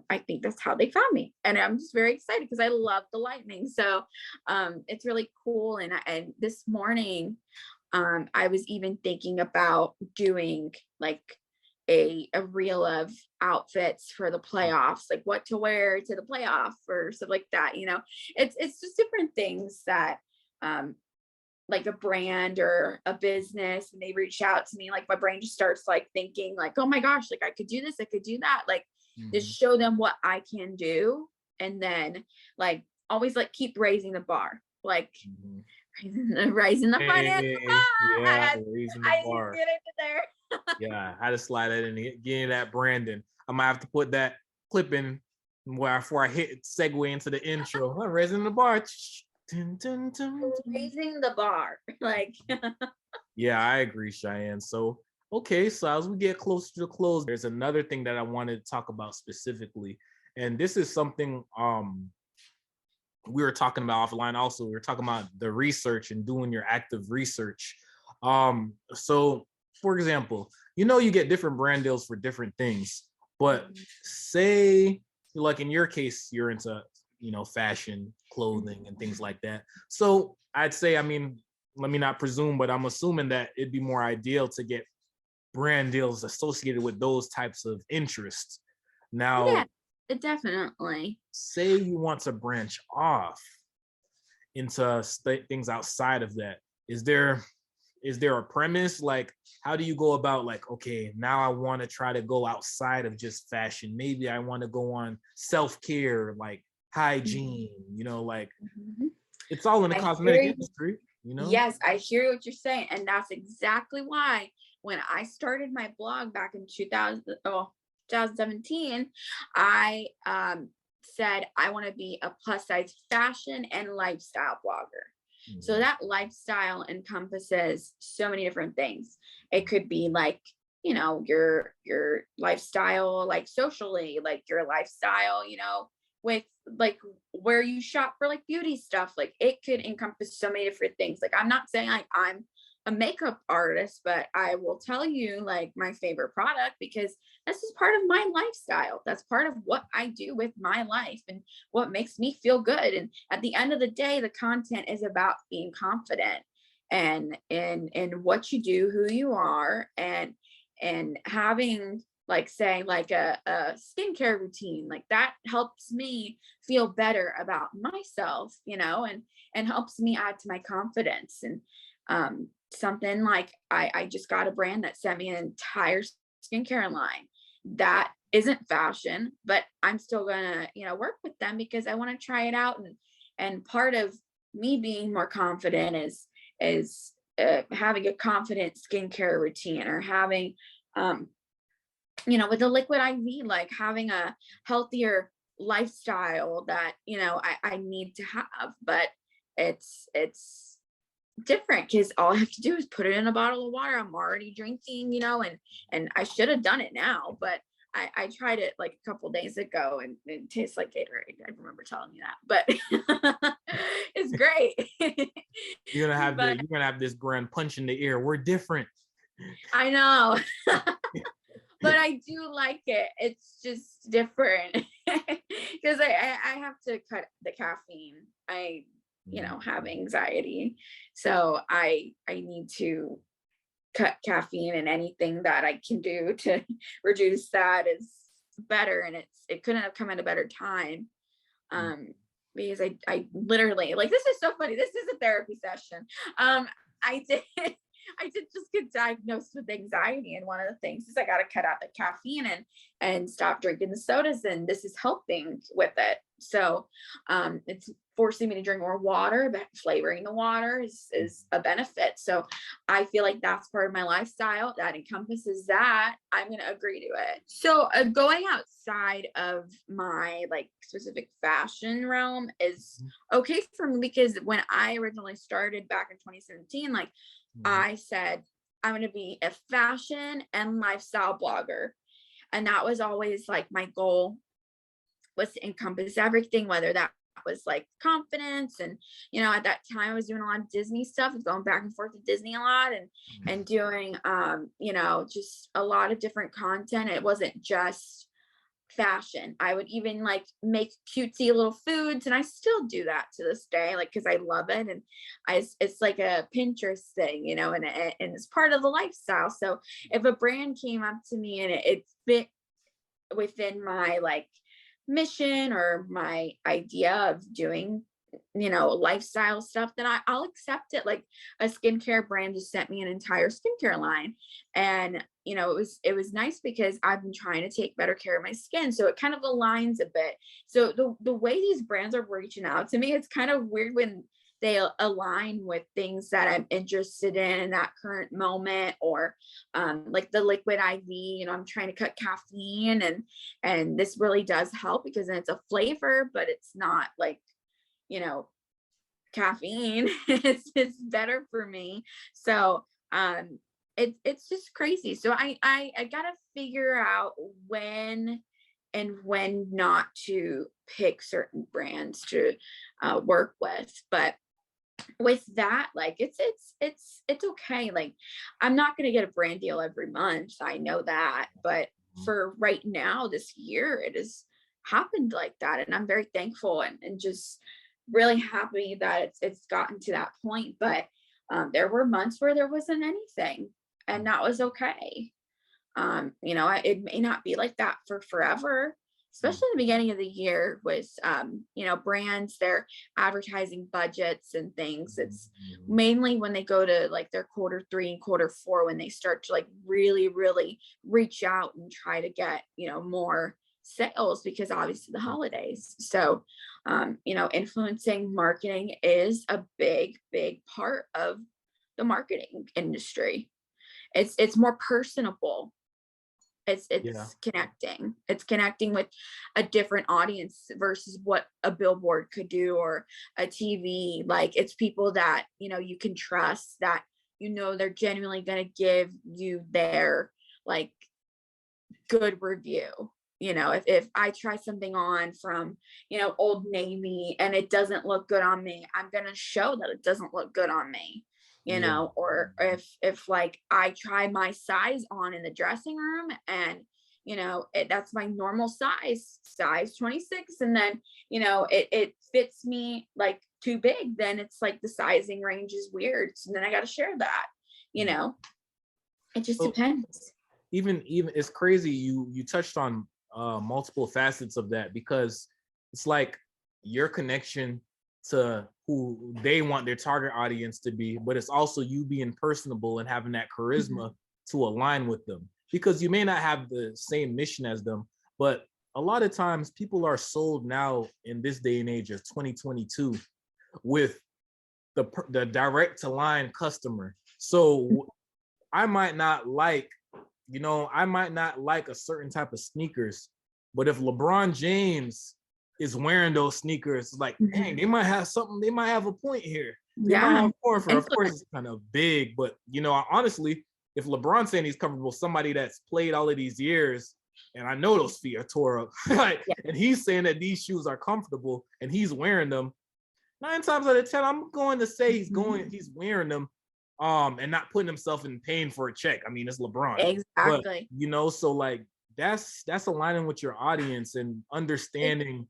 I think that's how they found me. And I'm just very excited because I love the lightning. So it's really cool. And this morning, I was even thinking about doing like a reel of outfits for the playoffs, like what to wear to the playoff or stuff like that. It's just different things that like a brand or a business, and they reach out to me, like my brain just starts like thinking like, oh my gosh, like I could do this, I could do that, like just show them what I can do. And then like always like keep raising the bar, like raising the financial bar. Yeah, raising the I bar. get into there. Yeah, I had to slide that in, get that Brandon. I might have to put that clip in before I hit segue into the intro. Raising the bar. Raising the bar. Like yeah, I agree, Cheyenne. So okay, so as we get closer to close, there's another thing that I wanted to talk about specifically. And this is something we were talking about offline also. We were talking about the research and doing your active research. So for example, you get different brand deals for different things, but say like in your case, you're into, fashion, clothing and things like that. So I'd say, let me not presume, but I'm assuming that it'd be more ideal to get brand deals associated with those types of interests. Now, yeah, definitely. Say you want to branch off into things outside of that. Is there a premise? Like, how do you go about like, okay, now I want to try to go outside of just fashion. Maybe I want to go on self-care, like hygiene, it's all in the cosmetic industry, Yes, I hear what you're saying. And that's exactly why when I started my blog back in 2017, I said I want to be a plus size fashion and lifestyle blogger. So that lifestyle encompasses so many different things. It could be like, your lifestyle, like socially, like your lifestyle, with like where you shop for like beauty stuff. Like it could encompass so many different things. Like I'm not saying like I'm a makeup artist, but I will tell you like my favorite product, because this is part of my lifestyle. That's part of what I do with my life and what makes me feel good. And at the end of the day, the content is about being confident and in what you do, who you are, and having like say like a skincare routine like that helps me feel better about myself, and helps me add to my confidence. And something like I just got a brand that sent me an entire skincare line that isn't fashion, but I'm still gonna, work with them because I want to try it out. And part of me being more confident is having a confident skincare routine, or having, with the liquid IV, like having a healthier lifestyle that, I need to have. But it's different because all I have to do is put it in a bottle of water. I'm already drinking, and I should have done it now, but I tried it like a couple days ago and it tastes like Gatorade. I remember telling you that, but it's great. You're gonna have this brand punch in the air. We're different. I know. But I do like it. It's just different because I have to cut the caffeine. I have anxiety, so I need to cut caffeine, and anything that I can do to reduce that is better. And it couldn't have come at a better time, because I literally, like, this is so funny, this is a therapy session. I did just get diagnosed with anxiety, and one of the things is I got to cut out the caffeine and stop drinking the sodas, and this is helping with it. So it's forcing me to drink more water, but flavoring the water is a benefit. So I feel like that's part of my lifestyle that encompasses that. I'm going to agree to it. So going outside of my like specific fashion realm is okay for me, because when I originally started back in 2017, like I said, I'm going to be a fashion and lifestyle blogger. And that was always like my goal, was to encompass everything, whether that was like confidence. And at that time I was doing a lot of Disney stuff, going back and forth to Disney a lot, and doing just a lot of different content. It wasn't just fashion. I would even like make cutesy little foods, and I still do that to this day, like, because I love it. And it's like a Pinterest thing, and it's part of the lifestyle. So if a brand came up to me and it fit within my like mission or my idea of doing lifestyle stuff, then I'll accept it. Like a skincare brand just sent me an entire skincare line, and it was nice because I've been trying to take better care of my skin, so it kind of aligns a bit. So the way these brands are reaching out to me, it's kind of weird when they align with things that I'm interested in that current moment, or like the liquid IV. I'm trying to cut caffeine, and this really does help because then it's a flavor, but it's not like caffeine. It's better for me. So it's just crazy. So I gotta figure out when not to pick certain brands to work with. But with that, like it's okay. Like I'm not going to get a brand deal every month, I know that, but for right now this year it has happened like that, and I'm very thankful and just really happy that it's gotten to that point. But there were months where there wasn't anything, and that was okay. It may not be like that for forever, especially in the beginning of the year with, brands, their advertising budgets and things. It's mainly when they go to like their quarter 3 and quarter 4, when they start to like really, really reach out and try to get, more sales, because obviously the holidays. So, influencing marketing is a big, big part of the marketing industry. It's more personable. It's Yeah. connecting. It's connecting with a different audience versus what a billboard could do, or a TV. Like it's people that, you can trust, that, they're genuinely going to give you their like good review. If I try something on from, Old Navy and it doesn't look good on me, I'm going to show that it doesn't look good on me. Or if like I try my size on in the dressing room, and that's my normal size 26, and then it fits me like too big, then it's like the sizing range is weird, so then I got to share that. It just depends. Even it's crazy you touched on multiple facets of that, because it's like your connection to who they want their target audience to be, but it's also you being personable and having that charisma to align with them, because you may not have the same mission as them, but a lot of times people are sold now in this day and age of 2022 with the direct to line customer. So I might not like a certain type of sneakers, but if LeBron James is wearing those sneakers, like, dang, they might have something, they might have a point here. They might have a point for, of course, it's kind of big, but honestly, if LeBron's saying he's comfortable with somebody that's played all of these years, and I know those feet are tore up, and he's saying that these shoes are comfortable and he's wearing them, 9 times out of 10, I'm going to say he's wearing them, and not putting himself in pain for a check. I mean, it's LeBron. Exactly. But, so like that's aligning with your audience and understanding,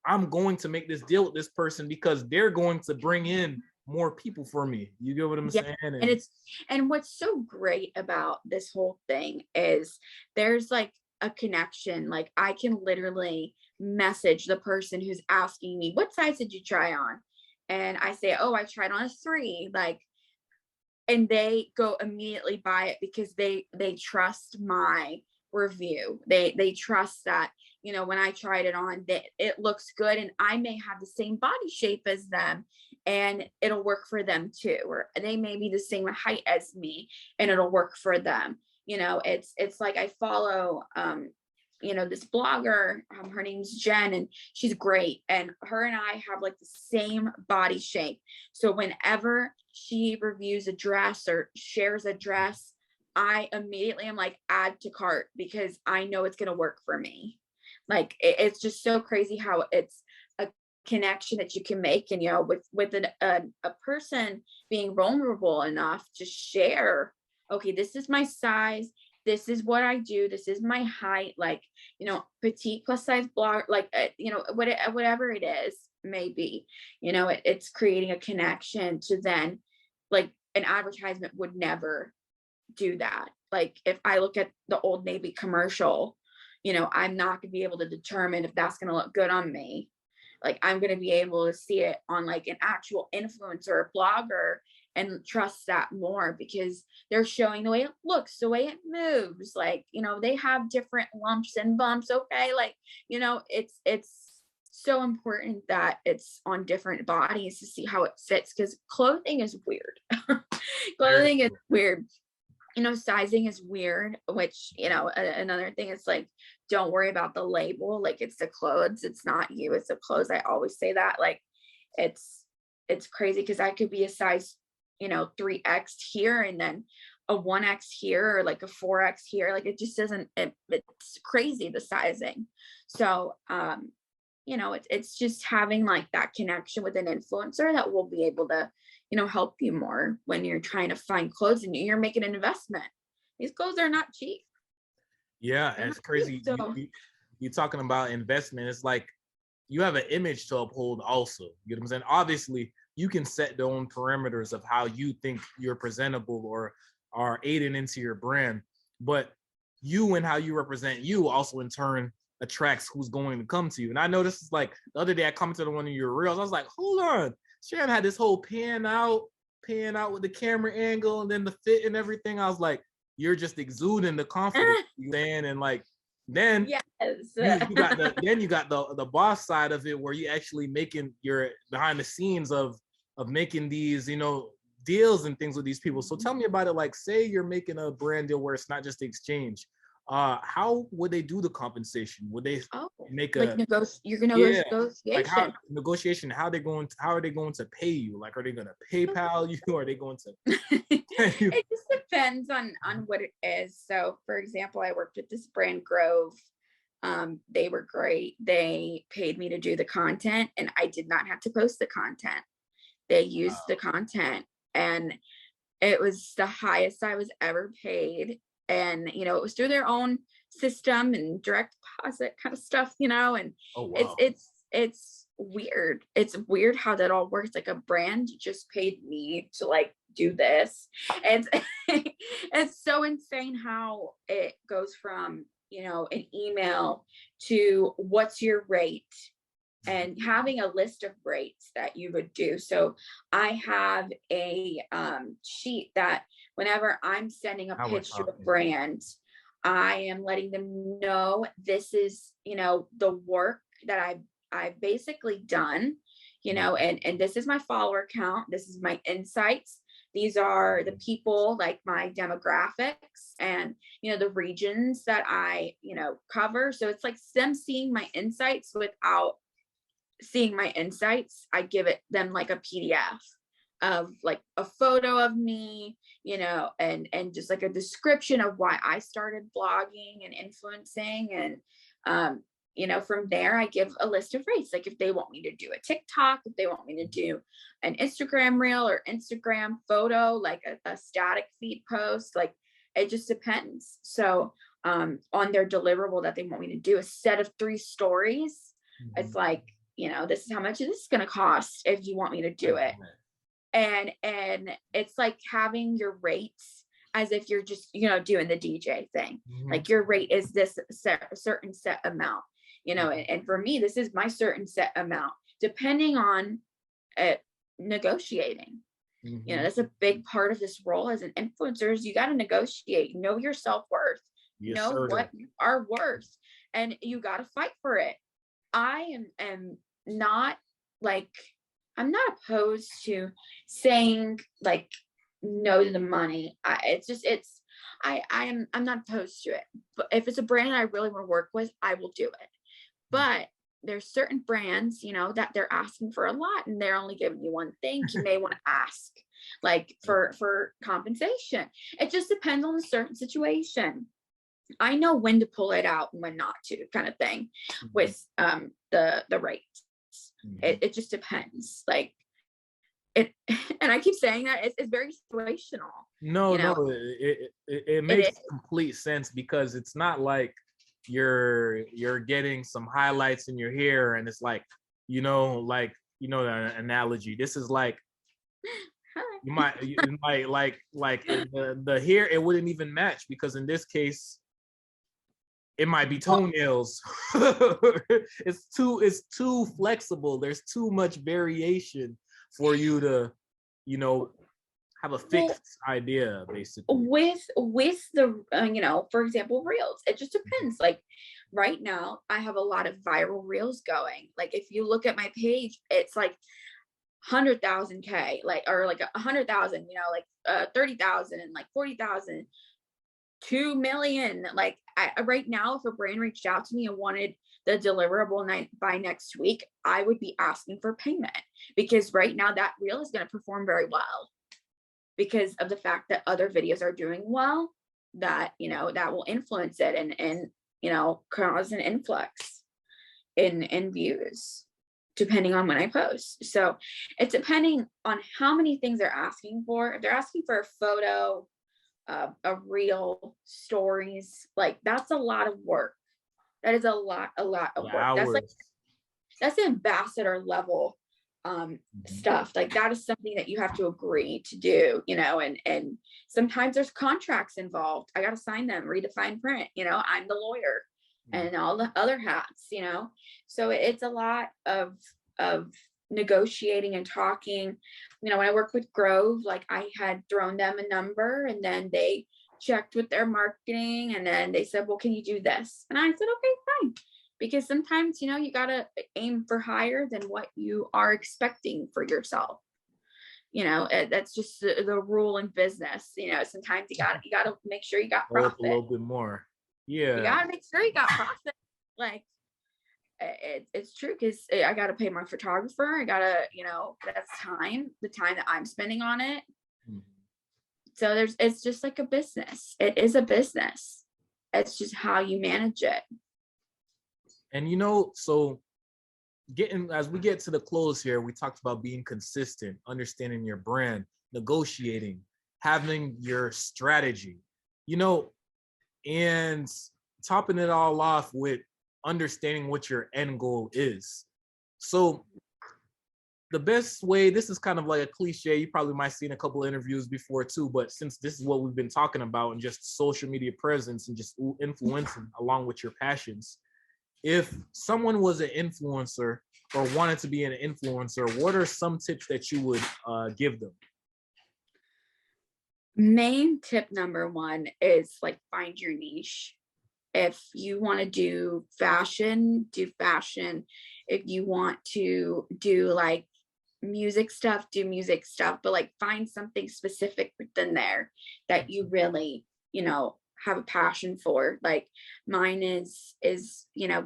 I'm going to make this deal with this person because they're going to bring in more people for me. You get what I'm saying? And what's so great about this whole thing is there's like a connection. Like I can literally message the person who's asking me, what size did you try on? And I say, oh, I tried on a 3, like, and they go immediately buy it because they trust my review. They trust that, when I tried it on, that it looks good, and I may have the same body shape as them and it'll work for them too. Or they may be the same height as me and it'll work for them. It's like I follow this blogger, her name's Jen, and she's great. And her and I have like the same body shape. So whenever she reviews a dress or shares a dress, I immediately am like, add to cart, because I know it's going to work for me. Like, it's just so crazy how it's a connection that you can make. And, with a person being vulnerable enough to share, okay, this is my size, this is what I do, this is my height, like, petite plus size blog, like, whatever it is, maybe, it's creating a connection to then, like, an advertisement would never do that. Like, if I look at the Old Navy commercial, I'm not going to be able to determine if that's going to look good on me. Like, I'm going to be able to see it on like an actual influencer or blogger and trust that more, because they're showing the way it looks, the way it moves. Like, they have different lumps and bumps. Okay. Like, it's so important that it's on different bodies to see how it fits, because clothing is weird. Clothing is weird. Sizing is weird, which, another thing is like, don't worry about the label. Like, it's the clothes, it's not you, it's the clothes. I always say that. Like, it's crazy, because I could be a size, 3X here, and then a 1X here, or like a 4X here. Like, it just doesn't, it's crazy, the sizing. So, it's just having like that connection with an influencer that will be able to, help you more when you're trying to find clothes and you're making an investment. These clothes are not cheap. Yeah, They're it's not crazy. cheap, so. You're talking about investment. It's like you have an image to uphold also. You know what I'm saying? Obviously, you can set your own parameters of how you think you're presentable or are aiding into your brand. But you and how you represent you also in turn attracts who's going to come to you. And I know this is like the other day I commented on one of your reels. I was like, hold on. Sharon had this whole pan out with the camera angle and then the fit and everything. I was like, you're just exuding the confidence, man. And like, then Yes. you got the boss side of it, where you actually making your behind the scenes of making these, deals and things with these people. So tell me about it. Like, say you're making a brand deal where it's not just the exchange. How would they do the compensation? Would they make like you're gonna negotiation? Like, how negotiation? How are they going to pay you? Like, are they going to PayPal you? Or are they going to pay you? It just depends on what it is. So, for example, I worked with this brand, Grove. They were great. They paid me to do the content, and I did not have to post the content. They used the content, and it was the highest I was ever paid. And, it was through their own system and direct deposit kind of stuff, and Oh, wow. it's weird. It's weird how that all works. Like, a brand just paid me to like do this. And it's so insane how it goes from, an email to what's your rate, and having a list of rates that you would do. So I have a sheet that whenever I'm sending a pitch to a brand, I am letting them know this is, the work that I've basically done, and this is my follower count. This is my insights. These are the people, like my demographics and, the regions that I, cover. So it's like them seeing my insights without seeing my insights. I give them like a PDF of like a photo of me, and just like a description of why I started blogging and influencing. And, from there, I give a list of rates. Like, if they want me to do a TikTok, if they want me to do an Instagram reel or Instagram photo, like a static feed post, like, it just depends. So on their deliverable that they want me to do, a set of 3 stories, it's like, this is how much this is going to cost if you want me to do it. And it's like having your rates as if you're just, doing the DJ thing. Like, your rate is this certain set amount, and for me, this is my certain set amount, depending on negotiating. That's a big part of this role as an influencer, is you got to negotiate, know your self-worth, know what you are worth, and you got to fight for it. I am not like, I'm not opposed to saying like no to the money. I'm not opposed to it. But if it's a brand I really want to work with, I will do it. But there's certain brands, that they're asking for a lot and they're only giving you one thing. You may want to ask like for compensation. It just depends on the certain situation. I know when to pull it out and when not to, kind of thing, with the rates. It just depends. Like it, and I keep saying that it's very situational. No, it makes complete sense, because it's not like you're getting some highlights in your hair and it's like, the analogy. This is like, you might like the hair, it wouldn't even match, because in this case it might be toenails. It's too flexible. There's too much variation for you to, have a fixed idea, basically. With the for example, reels, it just depends. Like right now I have a lot of viral reels going. Like if you look at my page, it's like 100,000 K, like, or like 100,000, like 30,000 and like 40,000, 2 million. Like right now, if a brand reached out to me and wanted the deliverable by next week, I would be asking for payment, because right now that reel is going to perform very well, because of the fact that other videos are doing well, that, that will influence it and cause an influx in views, depending on when I post. So it's depending on how many things they're asking for. If they're asking for a photo, a reel, stories, like that's a lot of work. That is a lot of work. That's ambassador level stuff. Like that is something that you have to agree to do, and sometimes there's contracts involved. I got to sign them, read the fine print, I'm the lawyer and all the other hats, so it's a lot of negotiating and talking. When I worked with Grove, like I had thrown them a number and then they checked with their marketing and then they said, well, can you do this? And I said, okay, fine. Because sometimes, you got to aim for higher than what you are expecting for yourself. That's just the rule in business. Sometimes you got to make sure you got profit. A little bit more. Yeah. You got to make sure you got profit. Like it's true, because I got to pay my photographer. I got to, that's the time that I'm spending on it. So it's just like a business. It is a business. It's just how you manage it. And so as we get to the close here, we talked about being consistent, understanding your brand, negotiating, having your strategy, and topping it all off with understanding what your end goal is. So the best way, this is kind of like a cliche, you probably might see in a couple of interviews before too, but since this is what we've been talking about, and just social media presence and just influencing along with your passions, if someone was an influencer or wanted to be an influencer, what are some tips that you would give them? Main tip number one is like, find your niche. If you want to do fashion, do fashion. If you want to do like music stuff, do music stuff, but like find something specific within there that you really, have a passion for. Like mine is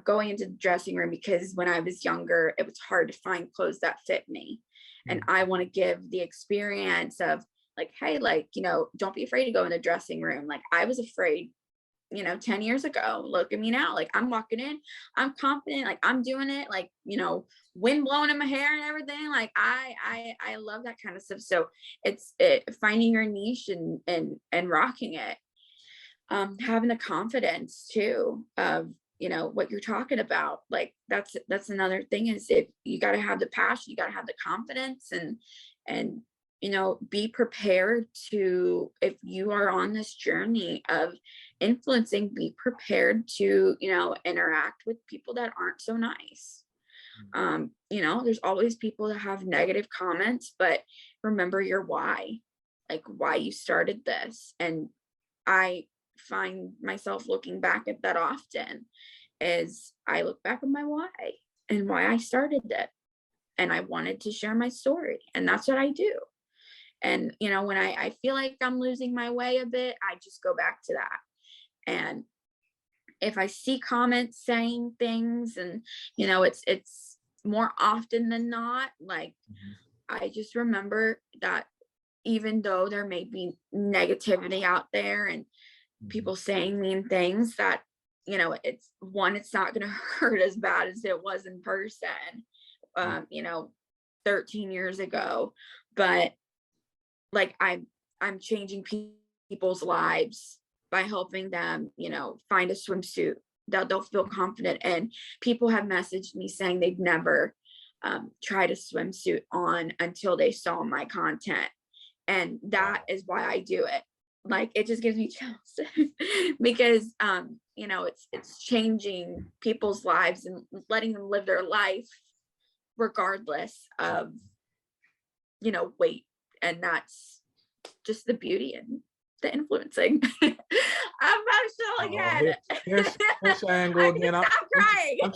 going into the dressing room, because when I was younger, it was hard to find clothes that fit me. And I want to give the experience of like, hey, like, don't be afraid to go in the dressing room. Like I was afraid, 10 years ago. Look at me now. Like I'm walking in, I'm confident, like I'm doing it, like, wind blowing in my hair and everything. Like I love that kind of stuff. So it's finding your niche and rocking it. Having the confidence too of, what you're talking about. Like that's another thing, is if you got to have the passion, you got to have the confidence, and be prepared to, if you are on this journey of influencing, be prepared to, interact with people that aren't so nice. There's always people that have negative comments, but remember your why, like why you started this. And I find myself looking back at that often, is I look back at my why and why I started it. And I wanted to share my story, and that's what I do. And, when I feel like I'm losing my way a bit, I just go back to that. And if I see comments saying things, and it's more often than not, like, I just remember that even though there may be negativity out there and people saying mean things, that it's not going to hurt as bad as it was in person 13 years ago. But like, I'm changing people's lives by helping them find a swimsuit that they'll feel confident in. People have messaged me saying they've never tried a swimsuit on until they saw my content, and that is why I do it. Like, it just gives me chills because it's changing people's lives and letting them live their life regardless of weight. And that's just the beauty and the influencing. I'm emotional again. Here's Cheyenne go again. Stop crying. I'm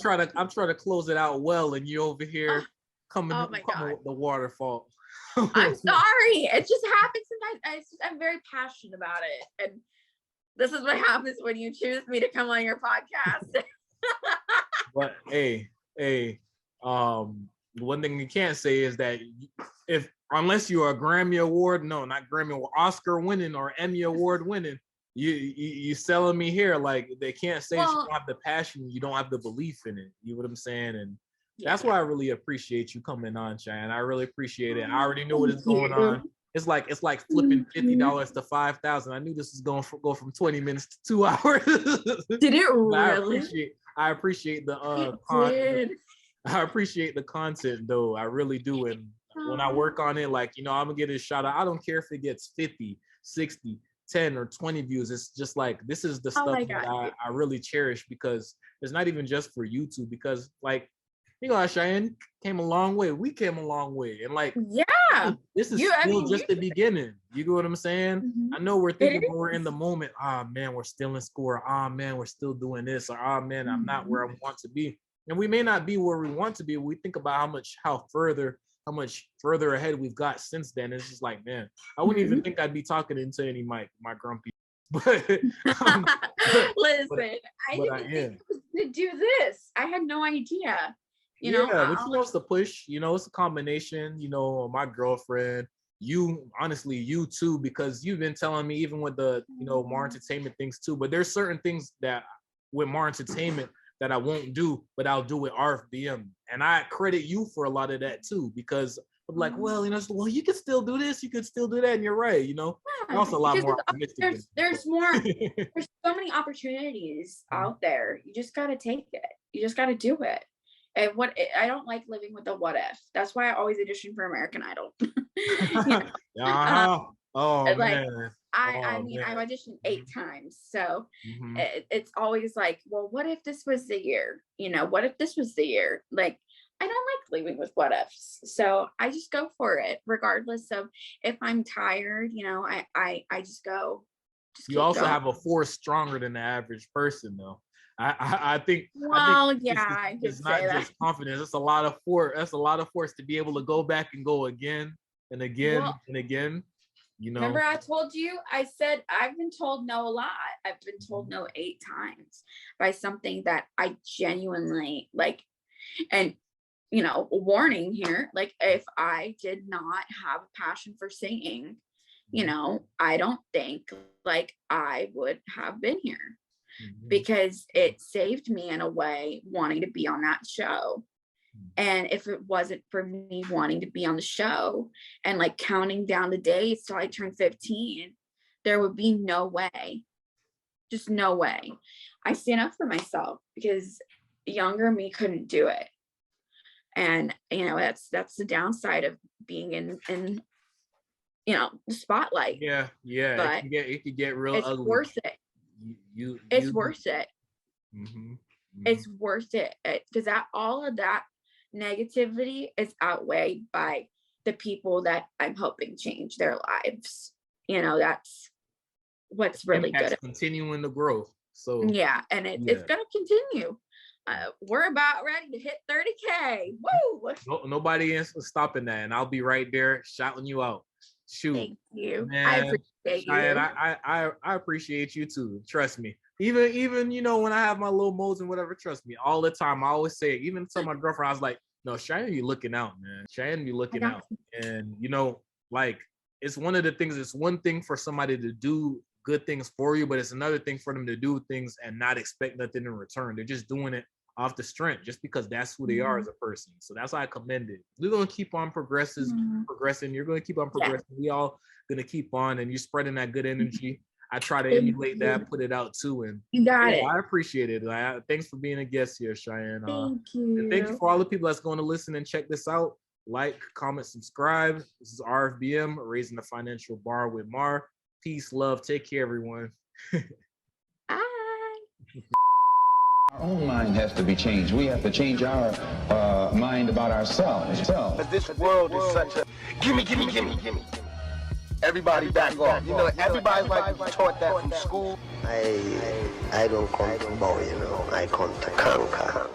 trying to close it out well, and you over here coming with the waterfall. I'm sorry. It just happens sometimes. I'm very passionate about it, and this is what happens when you choose me to come on your podcast. But hey, one thing you can't say is that unless you're a Grammy Award, no, not Grammy Award, Oscar winning or Emmy Award winning, you selling me here. Like, they can't say you don't have the passion, you don't have the belief in it. You know what I'm saying? And that's why I really appreciate you coming on, Cheyenne. I really appreciate it. I already know what is going on. It's like flipping $50 to $5,000. I knew this was going to go from 20 minutes to 2 hours. Did it really? I appreciate the content. I appreciate the content, though. I really do. And when I work on it, like, I'm gonna get a shout out. I don't care if it gets 50, 60, 10 or 20 views. It's just like, this is the stuff that I really cherish, because it's not even just for YouTube, because like, Cheyenne came a long way. We came a long way. And like, this is still just the beginning. You get what I'm saying? Mm-hmm. I know we're thinking we're in the moment. Man, we're still in score. Man, we're still doing this. Or man, I'm not where I want to be. And we may not be where we want to be. We think about how much further ahead we've got since then. It's just like, man, I wouldn't even think I'd be talking into any my grumpy. But listen, I didn't think I was gonna do this. I had no idea. But it's the push. It's a combination. My girlfriend, honestly, you too, because you've been telling me, even with the more entertainment things too. But there's certain things that with more entertainment that I won't do, but I'll do with RFBM. And I credit you for a lot of that too, because I'm like, you can still do this, you can still do that, and you're right, You're also a lot more optimistic. There's so many opportunities out there. You just gotta take it. You just gotta do it. And I don't like living with a what if. That's why I always audition for American Idol. Man. I auditioned 8 times. So it's always like, well, what if this was the year? What if this was the year? Like, I don't like living with what ifs. So I just go for it, regardless of if I'm tired, I just go. You also have a force stronger than the average person, though. I think. It's not just confidence. It's a lot of force. That's a lot of force to be able to go back and go again and again and again. Remember I told you, I said, I've been told no a lot. I've been told no 8 times by something that I genuinely like. And, warning here, like, if I did not have a passion for singing, I don't think like I would have been here, because it saved me in a way wanting to be on that show. And if it wasn't for me wanting to be on the show and like counting down the days till I turned 15, there would be no way, just no way. I stand up for myself, because younger me couldn't do it. And, that's the downside of being in the spotlight. Yeah. But it could get real ugly. It's worth it. It's worth it. It's worth it, because all of that negativity is outweighed by the people that I'm helping change their lives. That's what's really good. Continuing the growth. So and it's gonna continue. We're about ready to hit 30K. Woo! Nobody is stopping that, and I'll be right there shouting you out. Shoot. Thank you. Man, I appreciate you. I appreciate you too. Trust me. Even you know, when I have my little modes and whatever, trust me, all the time. I always say it. Even to my girlfriend, I was like, no, Cheyenne be looking out, man. Cheyenne be looking out. And you know, like it's one of the things, it's one thing for somebody to do good things for you, but it's another thing for them to do things and not expect nothing in return. They're just doing it off the strength, just because that's who they are as a person. So that's why I commend it. We're gonna keep on progressing. You're gonna keep on progressing. We all gonna keep on, and you're spreading that good energy. I try to emulate that, put it out too, and you got it. I appreciate it. Thanks for being a guest here, Cheyenne. Thank you. And thank you for all the people that's going to listen and check this out. Like, comment, subscribe. This is RFBM, Raising the Financial Bar with Mar. Peace, love. Take care, everyone. Bye. Our own mind has to be changed. We have to change our mind about ourselves. But this world is such a gimme. Everybody back off. You know, everybody's like taught that from school. I don't come to bow, you know. I come to conquer.